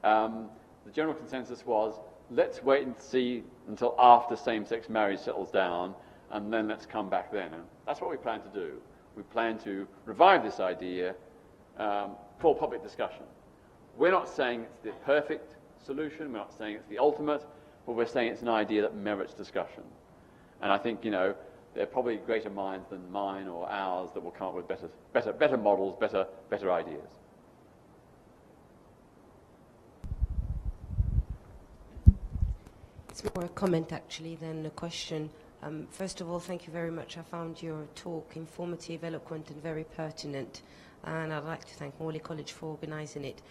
The general consensus was, let's wait and see until after same-sex marriage settles down, and then let's come back then. And that's what we plan to do. We plan to revive this idea for public discussion. We're not saying it's the perfect solution, we're not saying it's the ultimate, but we're saying it's an idea that merits discussion. And I think, there are probably greater minds than mine or ours that will come up with better models, better ideas. It's more a comment, actually, than a question. First of all, thank you very much. I found your talk informative, eloquent, and very pertinent. And I'd like to thank Morley College for organising it.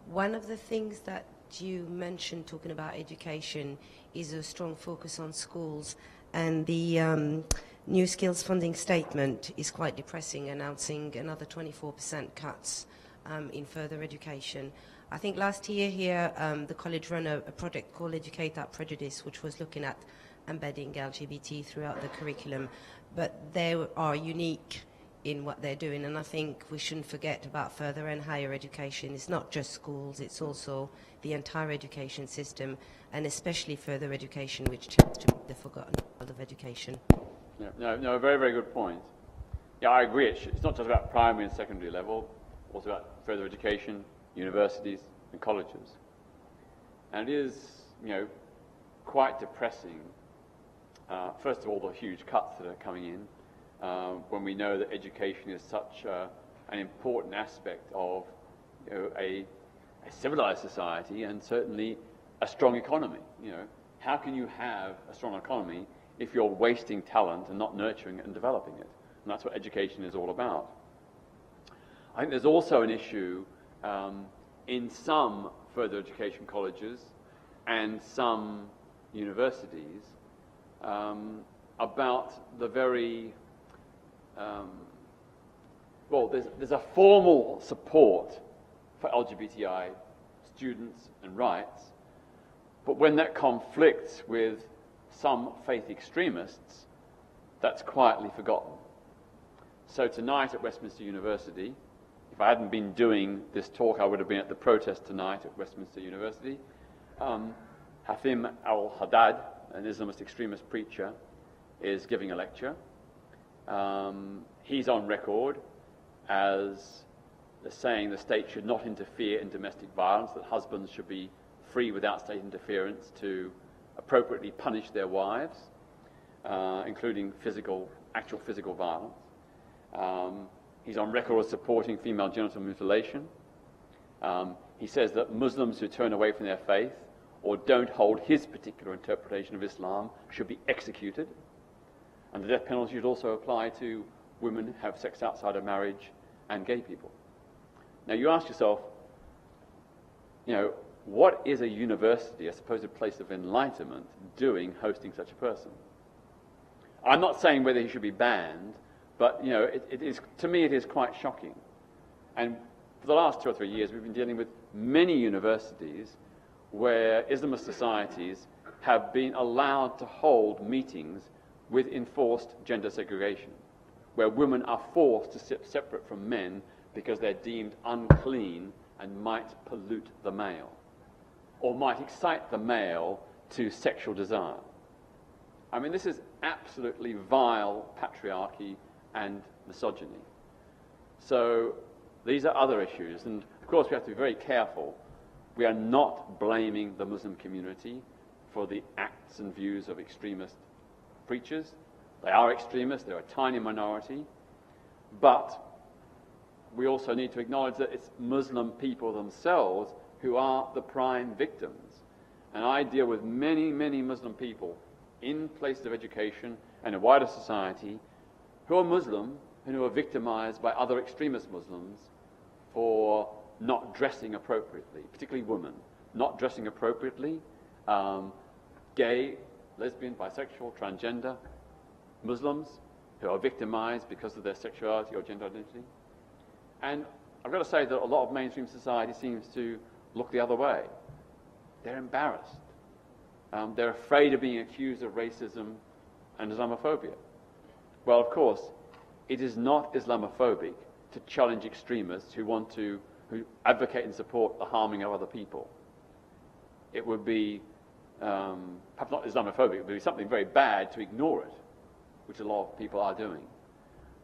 One of the things that you mentioned, talking about education, is a strong focus on schools. And the new skills funding statement is quite depressing, announcing another 24% cuts in further education. I think last year here, the college ran a project called Educate That Prejudice, which was looking at embedding LGBT throughout the curriculum, but they are unique in what they're doing, and I think we shouldn't forget about further and higher education. It's not just schools, it's also the entire education system, and especially further education, which tends to be the forgotten part of education. Yeah, no, a very, very good point. Yeah, I agree. It's not just about primary and secondary level, also about further education, universities and colleges. And it is, quite depressing, first of all, the huge cuts that are coming in, when we know that education is such an important aspect of a civilized society and certainly a strong economy. How can you have a strong economy if you're wasting talent and not nurturing it and developing it? And that's what education is all about. I think there's also an issue in some further education colleges and some universities about the very there's a formal support for LGBTI students and rights, but when that conflicts with some faith extremists, that's quietly forgotten. So tonight at Westminster University, if I hadn't been doing this talk, I would have been at the protest tonight at Westminster University. Hathim al-Haddad, an Islamist extremist preacher, is giving a lecture. He's on record as saying the state should not interfere in domestic violence, that husbands should be free without state interference to appropriately punish their wives, including actual physical violence. He's on record as supporting female genital mutilation. He says that Muslims who turn away from their faith or don't hold his particular interpretation of Islam should be executed. And the death penalty should also apply to women who have sex outside of marriage and gay people. Now you ask yourself, what is a university, a supposed place of enlightenment, doing hosting such a person? I'm not saying whether he should be banned, but it is, to me, it is quite shocking. And for the last 2 or 3 years, we've been dealing with many universities where Islamist societies have been allowed to hold meetings with enforced gender segregation, where women are forced to sit separate from men because they're deemed unclean and might pollute the male, or might excite the male to sexual desire. I mean, this is absolutely vile patriarchy and misogyny. So these are other issues, and of course we have to be very careful. We are not blaming the Muslim community for the acts and views of extremist preachers. They are extremists, they're a tiny minority, but we also need to acknowledge that it's Muslim people themselves who are the prime victims. And I deal with many, many Muslim people in places of education and in wider society who are Muslim and who are victimized by other extremist Muslims for not dressing appropriately, particularly women, not dressing appropriately, gay, lesbian, bisexual, transgender Muslims who are victimized because of their sexuality or gender identity. And I've got to say that a lot of mainstream society seems to look the other way. They're embarrassed. They're afraid of being accused of racism and Islamophobia. Well, of course, it is not Islamophobic to challenge extremists who advocate and support the harming of other people. It would be, perhaps not Islamophobic, it would be something very bad to ignore it, which a lot of people are doing.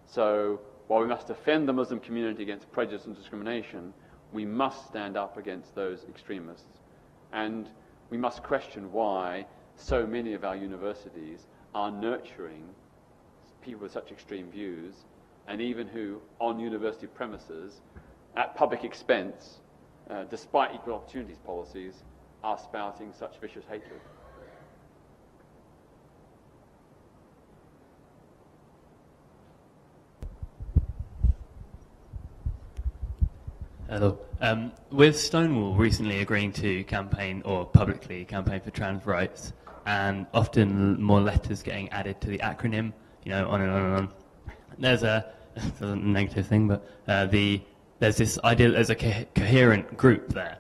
So, while we must defend the Muslim community against prejudice and discrimination, we must stand up against those extremists. And we must question why so many of our universities are nurturing people with such extreme views, and even who, on university premises, at public expense, despite equal opportunities policies, are spouting such vicious hatred. Hello. With Stonewall recently agreeing to campaign, or publicly campaign for trans rights, and often more letters getting added to the acronym, on and on and on, there's a negative thing, but there's this idea that there's a coherent group there.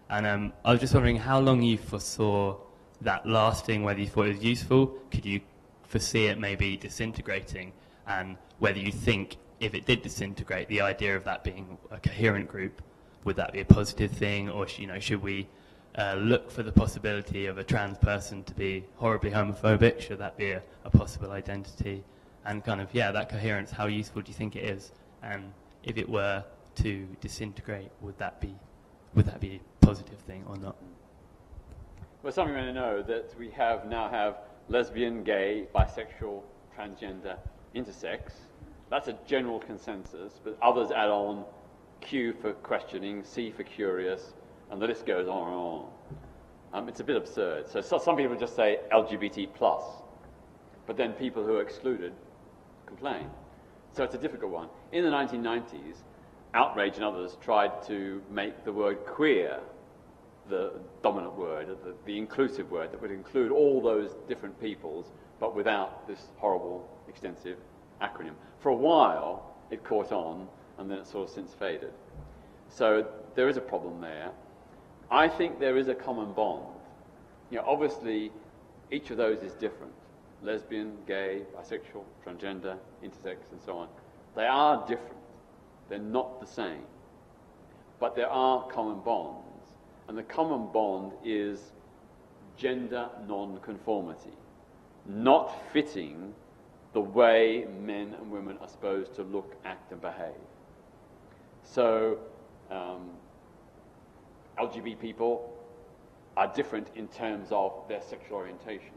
And I was just wondering how long you foresaw that lasting, whether you thought it was useful? Could you foresee it maybe disintegrating? And whether you think if it did disintegrate, the idea of that being a coherent group, would that be a positive thing? Or should we look for the possibility of a trans person to be horribly homophobic? Should that be a possible identity? And kind of, that coherence, how useful do you think it is? And if it were to disintegrate, would that be a positive thing or not? Well, some of you may know that we now have lesbian, gay, bisexual, transgender, intersex. That's a general consensus, but others add on Q for questioning, C for curious, and the list goes on and on. It's a bit absurd. So some people just say LGBT+, but then people who are excluded complain. So it's a difficult one. In the 1990s, Outrage and others tried to make the word queer the dominant word, the inclusive word that would include all those different peoples, but without this horrible, extensive acronym. For a while, it caught on, and then it sort of since faded. So there is a problem there. I think there is a common bond. Obviously, each of those is different. Lesbian, gay, bisexual, transgender, intersex, and so on. They are different. They're not the same. But there are common bonds. And the common bond is gender non-conformity. Not fitting the way men and women are supposed to look, act, and behave. So, LGBT people are different in terms of their sexual orientation.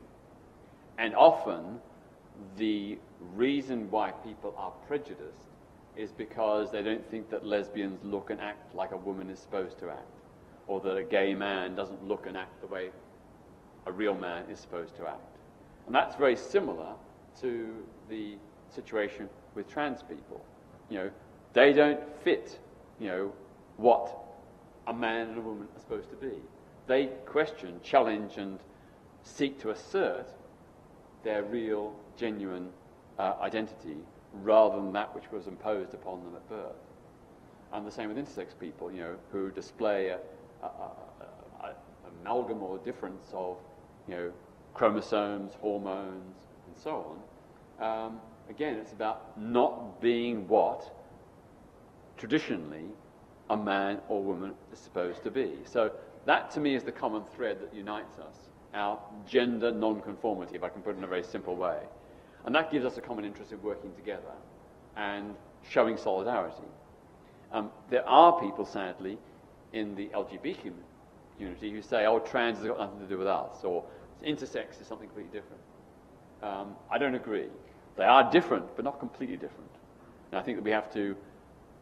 And often, the reason why people are prejudiced is because they don't think that lesbians look and act like a woman is supposed to act, or that a gay man doesn't look and act the way a real man is supposed to act. And that's very similar to the situation with trans people. They don't fit, what a man and a woman are supposed to be. They question, challenge, and seek to assert their real, genuine identity rather than that which was imposed upon them at birth. And the same with intersex people, who display an amalgam or difference of, chromosomes, hormones, and so on. Again, it's about not being what traditionally a man or woman is supposed to be. So that, to me, is the common thread that unites us, our gender non-conformity, if I can put it in a very simple way. And that gives us a common interest in working together and showing solidarity. There are people, sadly, in the LGBT community who say, trans has got nothing to do with us, or intersex is something completely different. I don't agree. They are different, but not completely different. And I think that we have to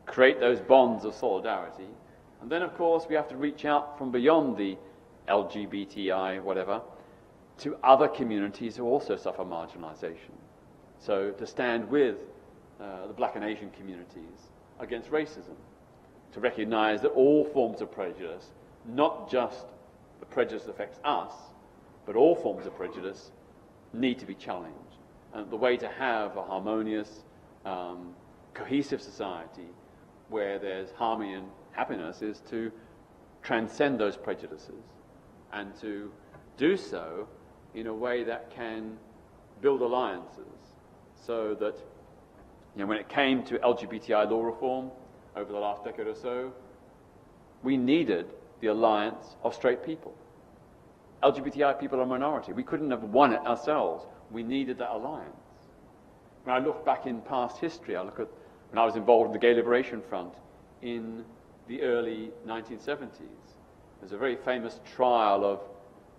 create those bonds of solidarity. And then, of course, we have to reach out from beyond the LGBTI, whatever, to other communities who also suffer marginalization. So to stand with the Black and Asian communities against racism, to recognize that all forms of prejudice, not just the prejudice that affects us, but all forms of prejudice need to be challenged. And the way to have a harmonious, cohesive society where there's harmony and happiness is to transcend those prejudices and to do so in a way that can build alliances, so that when it came to LGBTI law reform over the last decade or so, we needed the alliance of straight people. LGBTI people are a minority. We couldn't have won it ourselves. We needed that alliance. When I look back in past history, I look at when I was involved in the Gay Liberation Front in the early 1970s. There's a very famous trial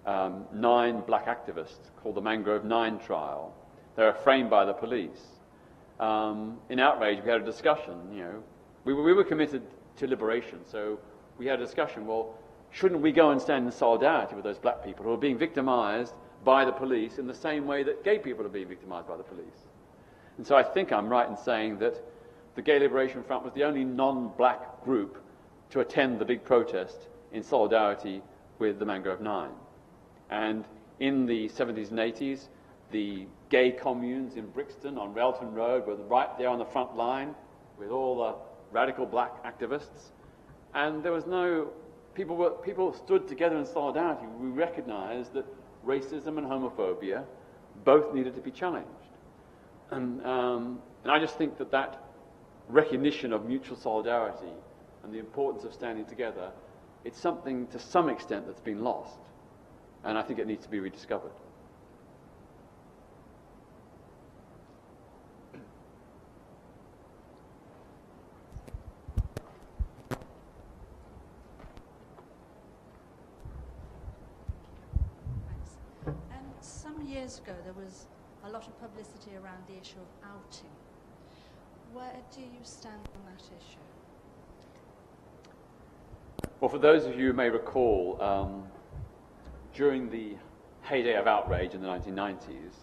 of 9 black activists called the Mangrove 9 trial. They were framed by the police. In Outrage, we had a discussion. We were committed to liberation, so we had a discussion. Well, shouldn't we go and stand in solidarity with those black people who are being victimized by the police in the same way that gay people are being victimized by the police? And so I think I'm right in saying that the Gay Liberation Front was the only non-black group to attend the big protest in solidarity with the Mangrove 9. And in the 70s and 80s, the gay communes in Brixton on Railton Road were right there on the front line with all the radical black activists. And there was no... People stood together in solidarity. We recognized that racism and homophobia, both needed to be challenged. And I just think that that recognition of mutual solidarity and the importance of standing together, it's something to some extent that's been lost. And I think it needs to be rediscovered. Some years ago, there was a lot of publicity around the issue of outing. Where do you stand on that issue? Well, for those of you who may recall, during the heyday of outrage in the 1990s,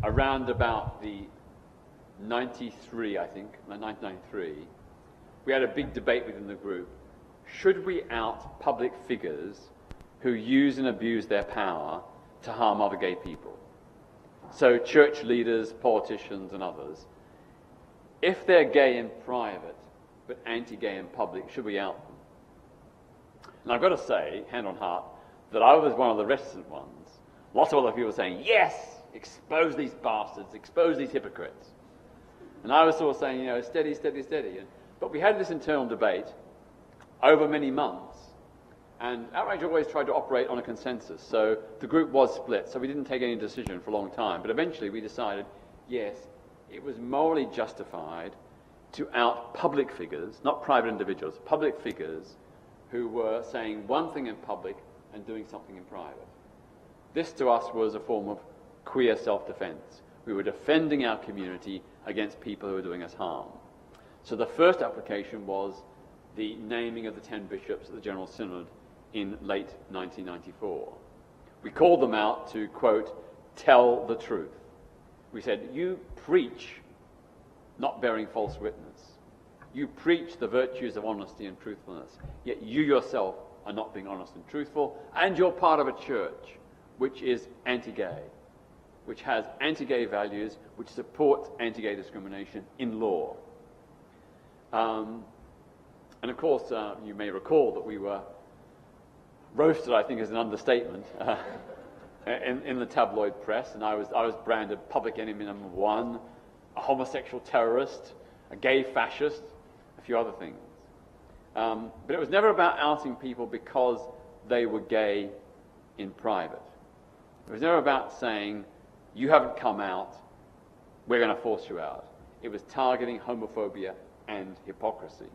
around about the 1993, we had a big debate within the group. Should we out public figures who use and abuse their power to harm other gay people? So church leaders, politicians and others. If they're gay in private but anti-gay in public, should we out them? And I've got to say, hand on heart, that I was one of the reticent ones. Lots of other people were saying, yes, expose these bastards, expose these hypocrites. And I was sort of saying, steady, steady, steady. But we had this internal debate over many months. And Outrage always tried to operate on a consensus. So the group was split, so we didn't take any decision for a long time. But eventually we decided, yes, it was morally justified to out public figures, not private individuals, public figures who were saying one thing in public and doing something in private. This to us was a form of queer self-defense. We were defending our community against people who were doing us harm. So the first application was the naming of the 10 bishops at the General Synod in late 1994. We called them out to, quote, tell the truth. We said, you preach not bearing false witness. You preach the virtues of honesty and truthfulness, yet you yourself are not being honest and truthful, and you're part of a church which is anti-gay, which has anti-gay values, which supports anti-gay discrimination in law. And of course, you may recall that we were roasted, I think is an understatement, in the tabloid press, and I was branded public enemy number one, a homosexual terrorist, a gay fascist, a few other things. But it was never about outing people because they were gay in private. It was never about saying, you haven't come out, we're going to force you out. It was targeting homophobia and hypocrisy.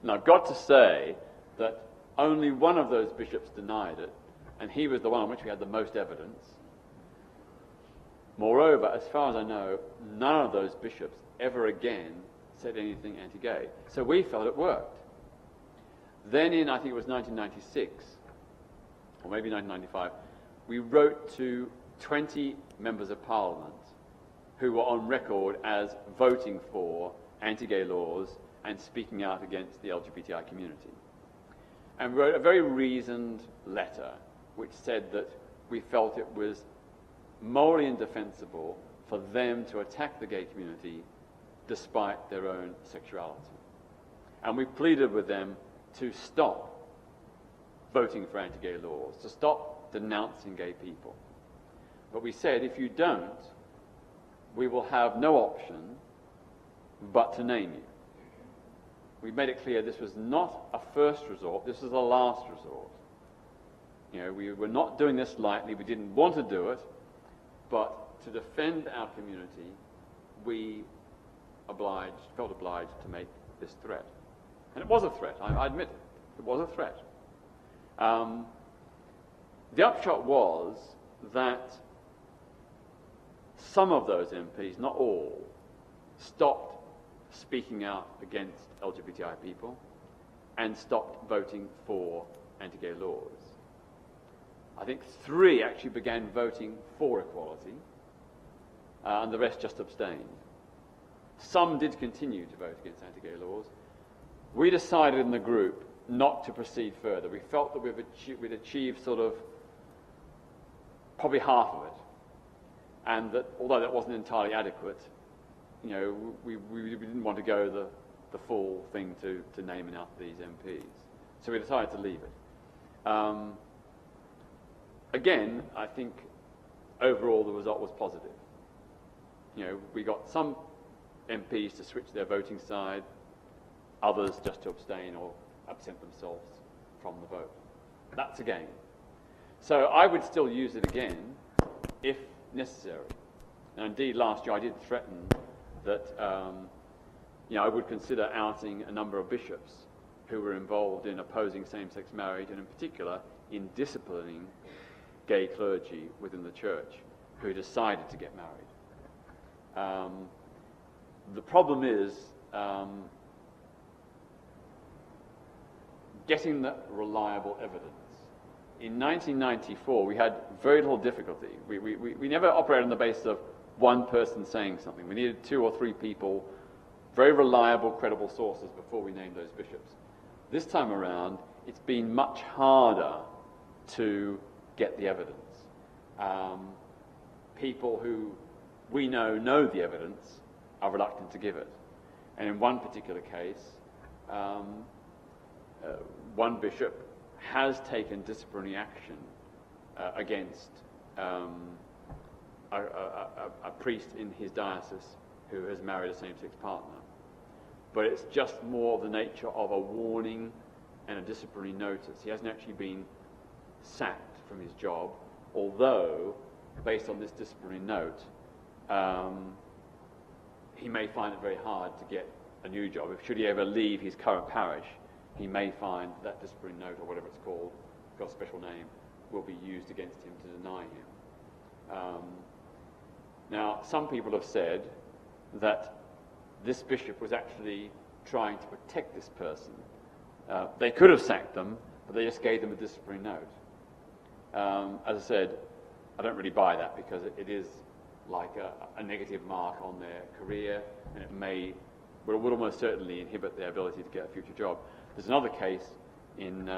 And I've got to say that only one of those bishops denied it, and he was the one on which we had the most evidence. Moreover, as far as I know, none of those bishops ever again said anything anti-gay. So we felt it worked. Then in, I think it was 1996, or maybe 1995, we wrote to 20 members of Parliament who were on record as voting for anti-gay laws and speaking out against the LGBTI community. And wrote a very reasoned letter which said that we felt it was morally indefensible for them to attack the gay community despite their own sexuality. And we pleaded with them to stop voting for anti-gay laws, to stop denouncing gay people. But we said, if you don't, we will have no option but to name you. We made it clear this was not a first resort, this was a last resort. We were not doing this lightly, we didn't want to do it, but to defend our community, we felt obliged to make this threat. And it was a threat, I admit it was a threat. The upshot was that some of those MPs, not all, stopped speaking out against LGBTI people and stopped voting for anti-gay laws. I think 3 actually began voting for equality, and the rest just abstained. Some did continue to vote against anti-gay laws. We decided in the group not to proceed further. We felt that we'd achieved sort of probably half of it, and that although that wasn't entirely adequate, we didn't want to go the full thing to naming out these MPs. So we decided to leave it. again, I think overall the result was positive. You know, we got some MPs to switch their voting side, others just to abstain or absent themselves from the vote. That's a gain. So I would still use it again if necessary. And indeed, last year I did threaten that I would consider outing a number of bishops who were involved in opposing same-sex marriage, and in particular in disciplining gay clergy within the church who decided to get married. The problem is getting the reliable evidence. In 1994, we had very little difficulty. We never operated on the basis of one person saying something. We needed 2 or 3 people, very reliable, credible sources before we named those bishops. This time around, it's been much harder to get the evidence. People who we know the evidence are reluctant to give it. And in one particular case, one bishop has taken disciplinary action against a priest in his diocese who has married a same-sex partner. But it's just more of the nature of a warning and a disciplinary notice. He hasn't actually been sacked from his job, although, based on this disciplinary note, he may find it very hard to get a new job. Should he ever leave his current parish, he may find that disciplinary note, or whatever it's called, got a special name, will be used against him to deny him. Now, some people have said that this bishop was actually trying to protect this person. They could have sacked them, but they just gave them a disciplinary note. As I said, I don't really buy that, because it is like a negative mark on their career, and it would almost certainly inhibit their ability to get a future job. There's another case in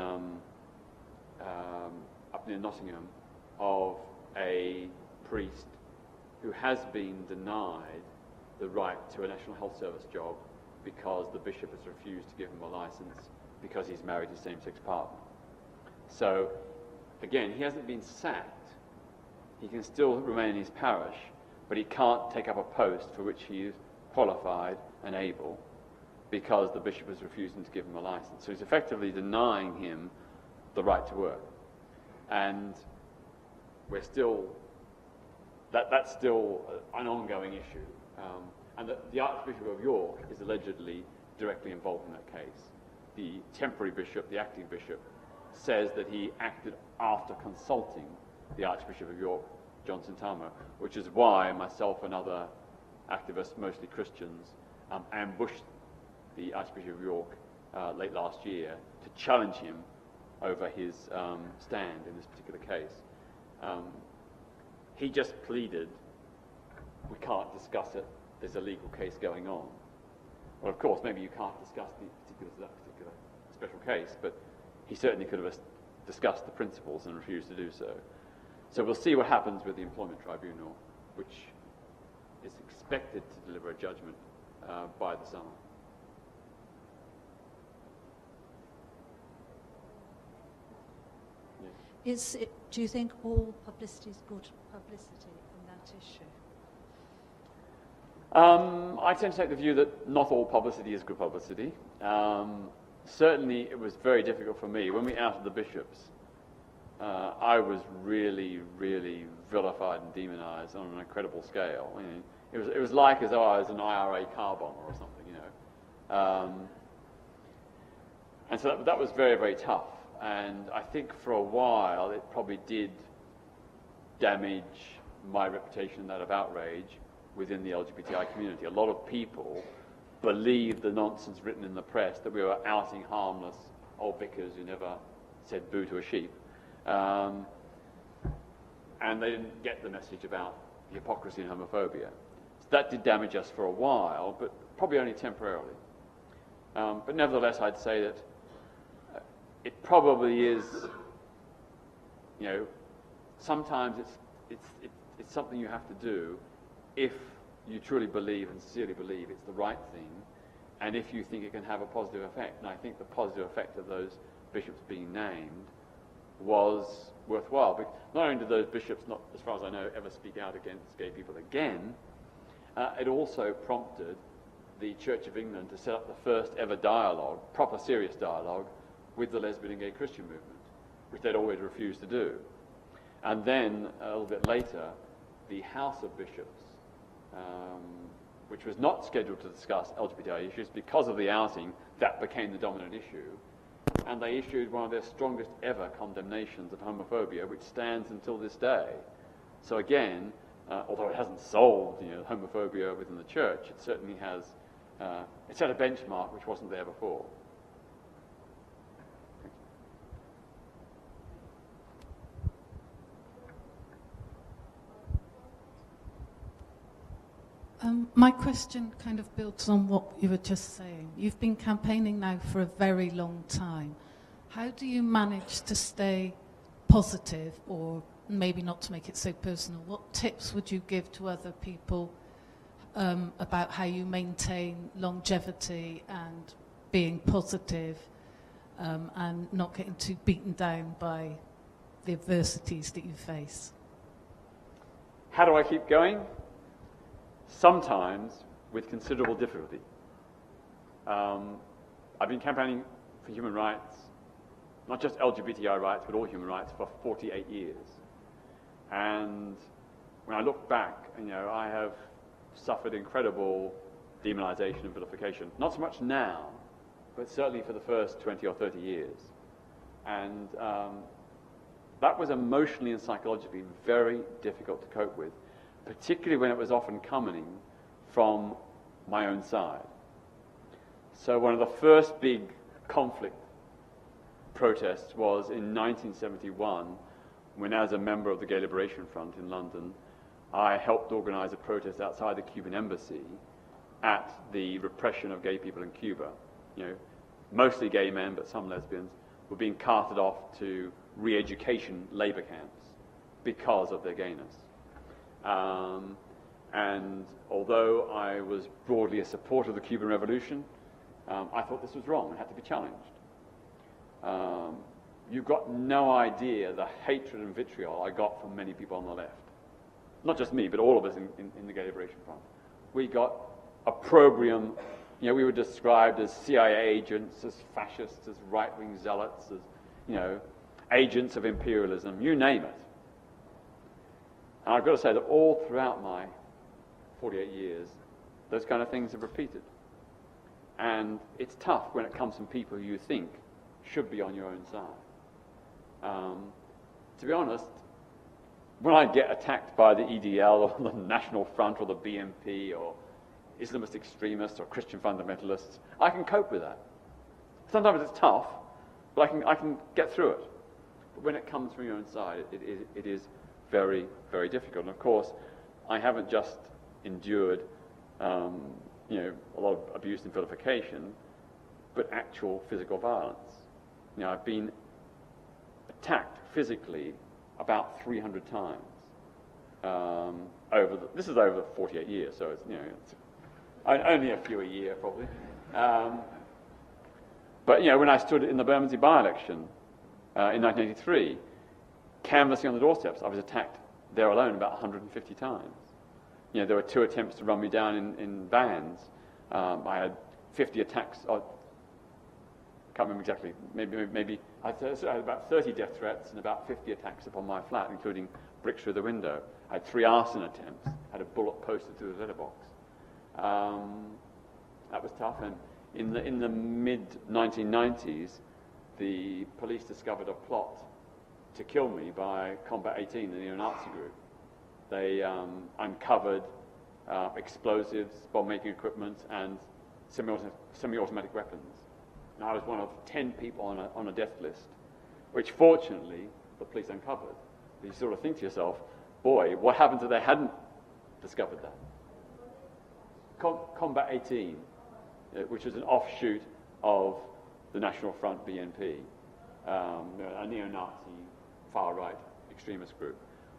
up near Nottingham of a priest who has been denied the right to a National Health Service job because the bishop has refused to give him a license because he's married his same-sex partner. So, again, he hasn't been sacked. He can still remain in his parish, but he can't take up a post for which he is qualified and able because the bishop is refusing to give him a license. So he's effectively denying him the right to work. And we're still, that's still an ongoing issue. And the Archbishop of York is allegedly directly involved in that case. The temporary bishop, the acting bishop, says that he acted after consulting the Archbishop of York, John Sintamo, which is why myself and other activists, mostly Christians, ambushed the Archbishop of York late last year to challenge him over his stand in this particular case. He just pleaded, we can't discuss it, there's a legal case going on. Well, of course, maybe you can't discuss that particular special case, but he certainly could have discussed the principles and refused to do so. So we'll see what happens with the Employment Tribunal, which is expected to deliver a judgment by the summer. Yes. Do you think all publicity is good publicity in that issue? I tend to take the view that not all publicity is good publicity. Certainly, it was very difficult for me. When we outed the bishops, I was really, really vilified and demonized on an incredible scale. I mean, it was like as though I was an IRA car bomber or something, you know. And so that was very, very tough. And I think for a while it probably did damage my reputation, that of outrage, within the LGBTI community. A lot of people believed the nonsense written in the press that we were outing harmless old vicars who never said boo to a sheep. And they didn't get the message about the hypocrisy and homophobia. So that did damage us for a while, but probably only temporarily. But nevertheless, I'd say that it probably is, you know, sometimes it's something you have to do if you truly believe and sincerely believe it's the right thing, and if you think it can have a positive effect. And I think the positive effect of those bishops being named was worthwhile. But not only did those bishops, not as far as I know, ever speak out against gay people again, it also prompted the Church of England to set up the first ever dialogue, proper serious dialogue, with the lesbian and gay Christian movement, which they'd always refused to do. And then, a little bit later, the House of Bishops, which was not scheduled to discuss LGBTI issues, because of the outing, that became the dominant issue. And they issued one of their strongest ever condemnations of homophobia, which stands until this day. So again, although it hasn't solved homophobia within the church, it certainly has, it set a benchmark which wasn't there before. My question kind of builds on what you were just saying. You've been campaigning now for a very long time. How do you manage to stay positive, or maybe not to make it so personal? What tips would you give to other people about how you maintain longevity and being positive and not getting too beaten down by the adversities that you face? How do I keep going? Sometimes with considerable difficulty. I've been campaigning for human rights, not just LGBTI rights, but all human rights, for 48 years. And when I look back, I have suffered incredible demonization and vilification. Not so much now, but certainly for the first 20 or 30 years. And that was emotionally and psychologically very difficult to cope with, particularly when it was often coming from my own side. So one of the first big conflict protests was in 1971, when, as a member of the Gay Liberation Front in London, I helped organize a protest outside the Cuban embassy at the repression of gay people in Cuba. Mostly gay men, but some lesbians, were being carted off to re-education labor camps because of their gayness. And although I was broadly a supporter of the Cuban Revolution, I thought this was wrong and had to be challenged. You've got no idea the hatred and vitriol I got from many people on the left. Not just me, but all of us in the Gay Liberation Front. We got opprobrium. We were described as CIA agents, as fascists, as right-wing zealots, as, agents of imperialism, you name it. And I've got to say that all throughout my 48 years, those kind of things have repeated. And it's tough when it comes from people who you think should be on your own side. To be honest, when I get attacked by the EDL or the National Front or the BNP or Islamist extremists or Christian fundamentalists, I can cope with that. Sometimes it's tough, but I can get through it. But when it comes from your own side, it is very, very difficult. And of course, I haven't just endured a lot of abuse and vilification, but actual physical violence. I've been attacked physically about 300 times this is over 48 years, so it's only a few a year probably. But when I stood in the Bermondsey by-election in 1983, canvassing on the doorsteps, I was attacked there alone about 150 times. There were 2 attempts to run me down in vans. I had 50 attacks. I can't remember exactly. Maybe I had about 30 death threats and about 50 attacks upon my flat, including bricks through the window. I had 3 arson attempts. I had a bullet posted through the letterbox. That was tough. And in the mid-1990s, the police discovered a plot to kill me by Combat 18, the neo-Nazi group. They uncovered explosives, bomb-making equipment, and semi-automatic weapons. And I was one of 10 people on a death list, which fortunately the police uncovered. You sort of think to yourself, boy, what happened if they hadn't discovered that? Combat 18, which was an offshoot of the National Front BNP, a neo-Nazi far-right extremist group,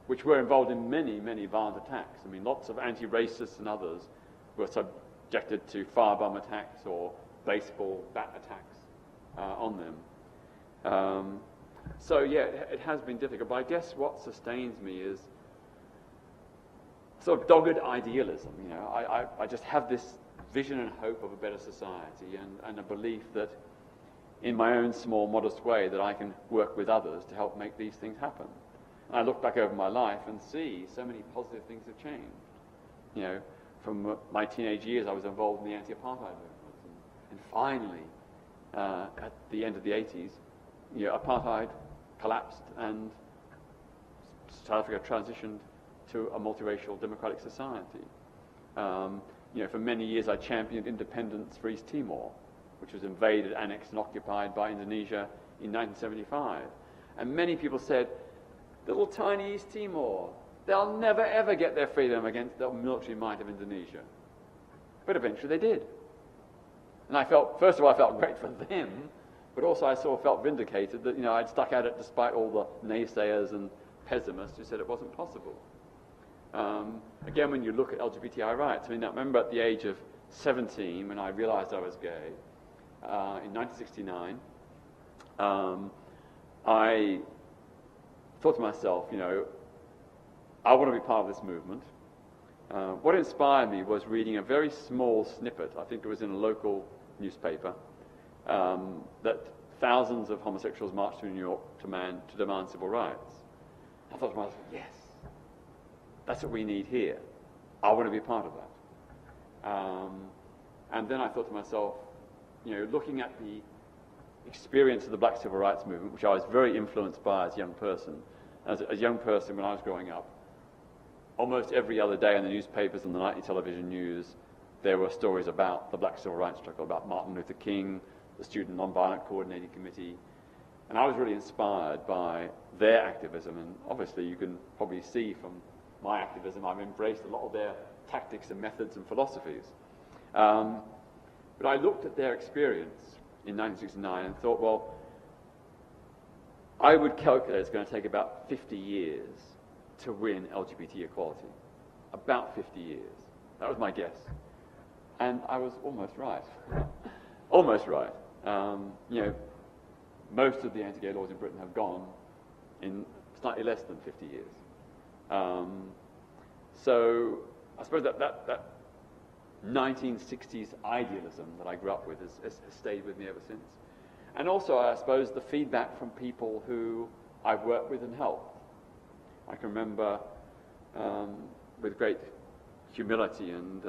which were involved in many, many violent attacks. Lots of anti-racists and others were subjected to firebomb attacks or baseball bat attacks on them. So yeah, it has been difficult, but I guess what sustains me is sort of dogged idealism. You know, I just have this vision and hope of a better society, and a belief that in my own small, modest way that I can work with others to help make these things happen. And I look back over my life and see so many positive things have changed. You know, from my teenage years I was involved in the anti-apartheid movement, and finally, at the end of the 80s, you know, apartheid collapsed and South Africa transitioned to a multiracial democratic society. You know, for many years I championed independence for East Timor, which was invaded, annexed and occupied by Indonesia in 1975. And many people said, little tiny East Timor, they'll never ever get their freedom against the military might of Indonesia. But eventually they did. And I felt, first of all, I felt great for them, but also I sort of felt vindicated that, you know, I'd stuck at it despite all the naysayers and pessimists who said it wasn't possible. Again, when you look at LGBTI rights, I mean, I remember at the age of 17, when I realized I was gay, in 1969, I thought to myself, you know, I want to be part of this movement. What inspired me was reading a very small snippet, I think it was in a local newspaper, that thousands of homosexuals marched to New York to demand civil rights. I thought to myself, yes, that's what we need here. I want to be part of that. And then I thought to myself, you know, looking at the experience of the black civil rights movement, which I was very influenced by as a young person. As a young person, when I was growing up, almost every other day in the newspapers and the nightly television news, there were stories about the black civil rights struggle, about Martin Luther King, the Student Nonviolent Coordinating Committee. And I was really inspired by their activism, and obviously you can probably see from my activism, I've embraced a lot of their tactics and methods and philosophies. But I looked at their experience in 1969 and thought, well, I would calculate it's going to take about 50 years to win LGBT equality. About 50 years. That was my guess. And I was almost right. Almost right. You know, most of the anti-gay laws in Britain have gone in slightly less than 50 years. So I suppose that 1960s idealism that I grew up with has stayed with me ever since. And also, I suppose, the feedback from people who I've worked with and helped. I can remember with great humility and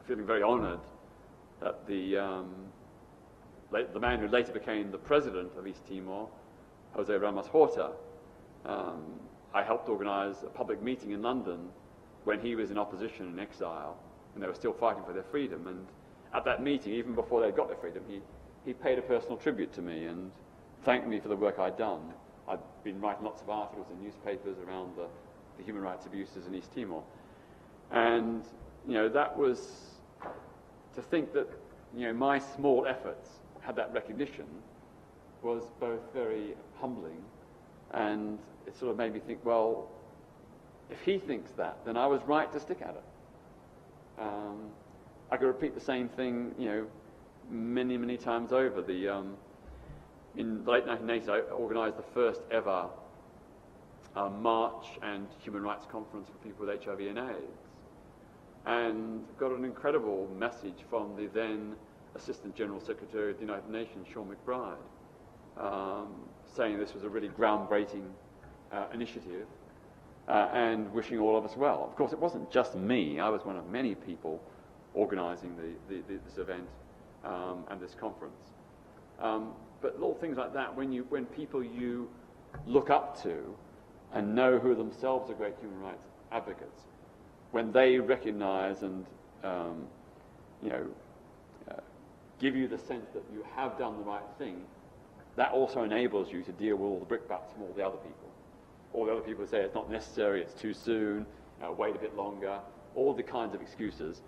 feeling very honored that the man who later became the president of East Timor, Jose Ramos Horta, I helped organize a public meeting in London when he was in opposition in exile, and they were still fighting for their freedom. And at that meeting, even before they got their freedom, he paid a personal tribute to me and thanked me for the work I'd done. I'd been writing lots of articles in newspapers around the human rights abuses in East Timor. And, you know, that was to think that, you know, my small efforts had that recognition was both very humbling, and it sort of made me think, well, if he thinks that, then I was right to stick at it. I could repeat the same thing, you know, many, many times over. In the late 1980s, I organized the first ever march and human rights conference for people with HIV and AIDS, and got an incredible message from the then Assistant General Secretary of the United Nations, Sean McBride, saying this was a really groundbreaking initiative, and wishing all of us well. Of course, it wasn't just me. I was one of many people organizing this event and this conference. But little things like that, when people you look up to and know who themselves are great human rights advocates, when they recognize and give you the sense that you have done the right thing, that also enables you to deal with all the brickbats from all the other people. All the other people say it's not necessary, it's too soon, wait a bit longer, all the kinds of excuses.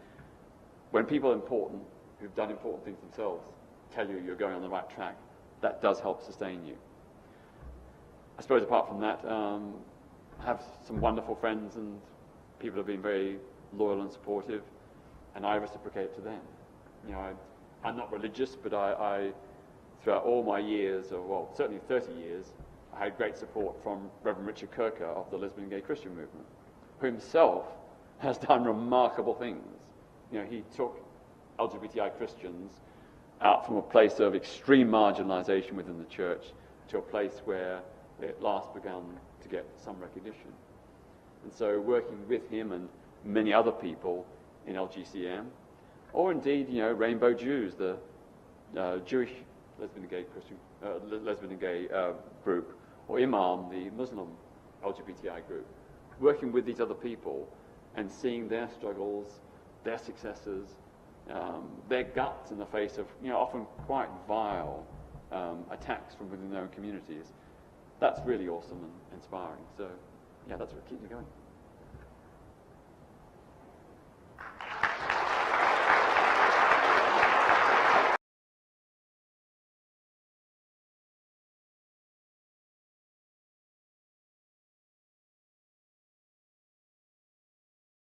When people important, who've done important things themselves, tell you you're going on the right track, that does help sustain you. I suppose apart from that, I have some wonderful friends and people have been very loyal and supportive, and I reciprocate to them. You know, I'm not religious, but I throughout all my years, or well, certainly 30 years, I had great support from Reverend Richard Kirker of the Lesbian and Gay Christian movement, who himself has done remarkable things. You know, he took LGBTI Christians out from a place of extreme marginalization within the church to a place where they at last began to get some recognition. And so working with him and many other people in LGCM, or indeed, you know, Rainbow Jews, the Jewish lesbian and gay Christian, lesbian and gay group, or Imam, the Muslim LGBTI group, working with these other people and seeing their struggles, their successes, their guts in the face of, you know, often quite vile attacks from within their own communities. That's really awesome and inspiring. So, yeah, that's what keeps me going.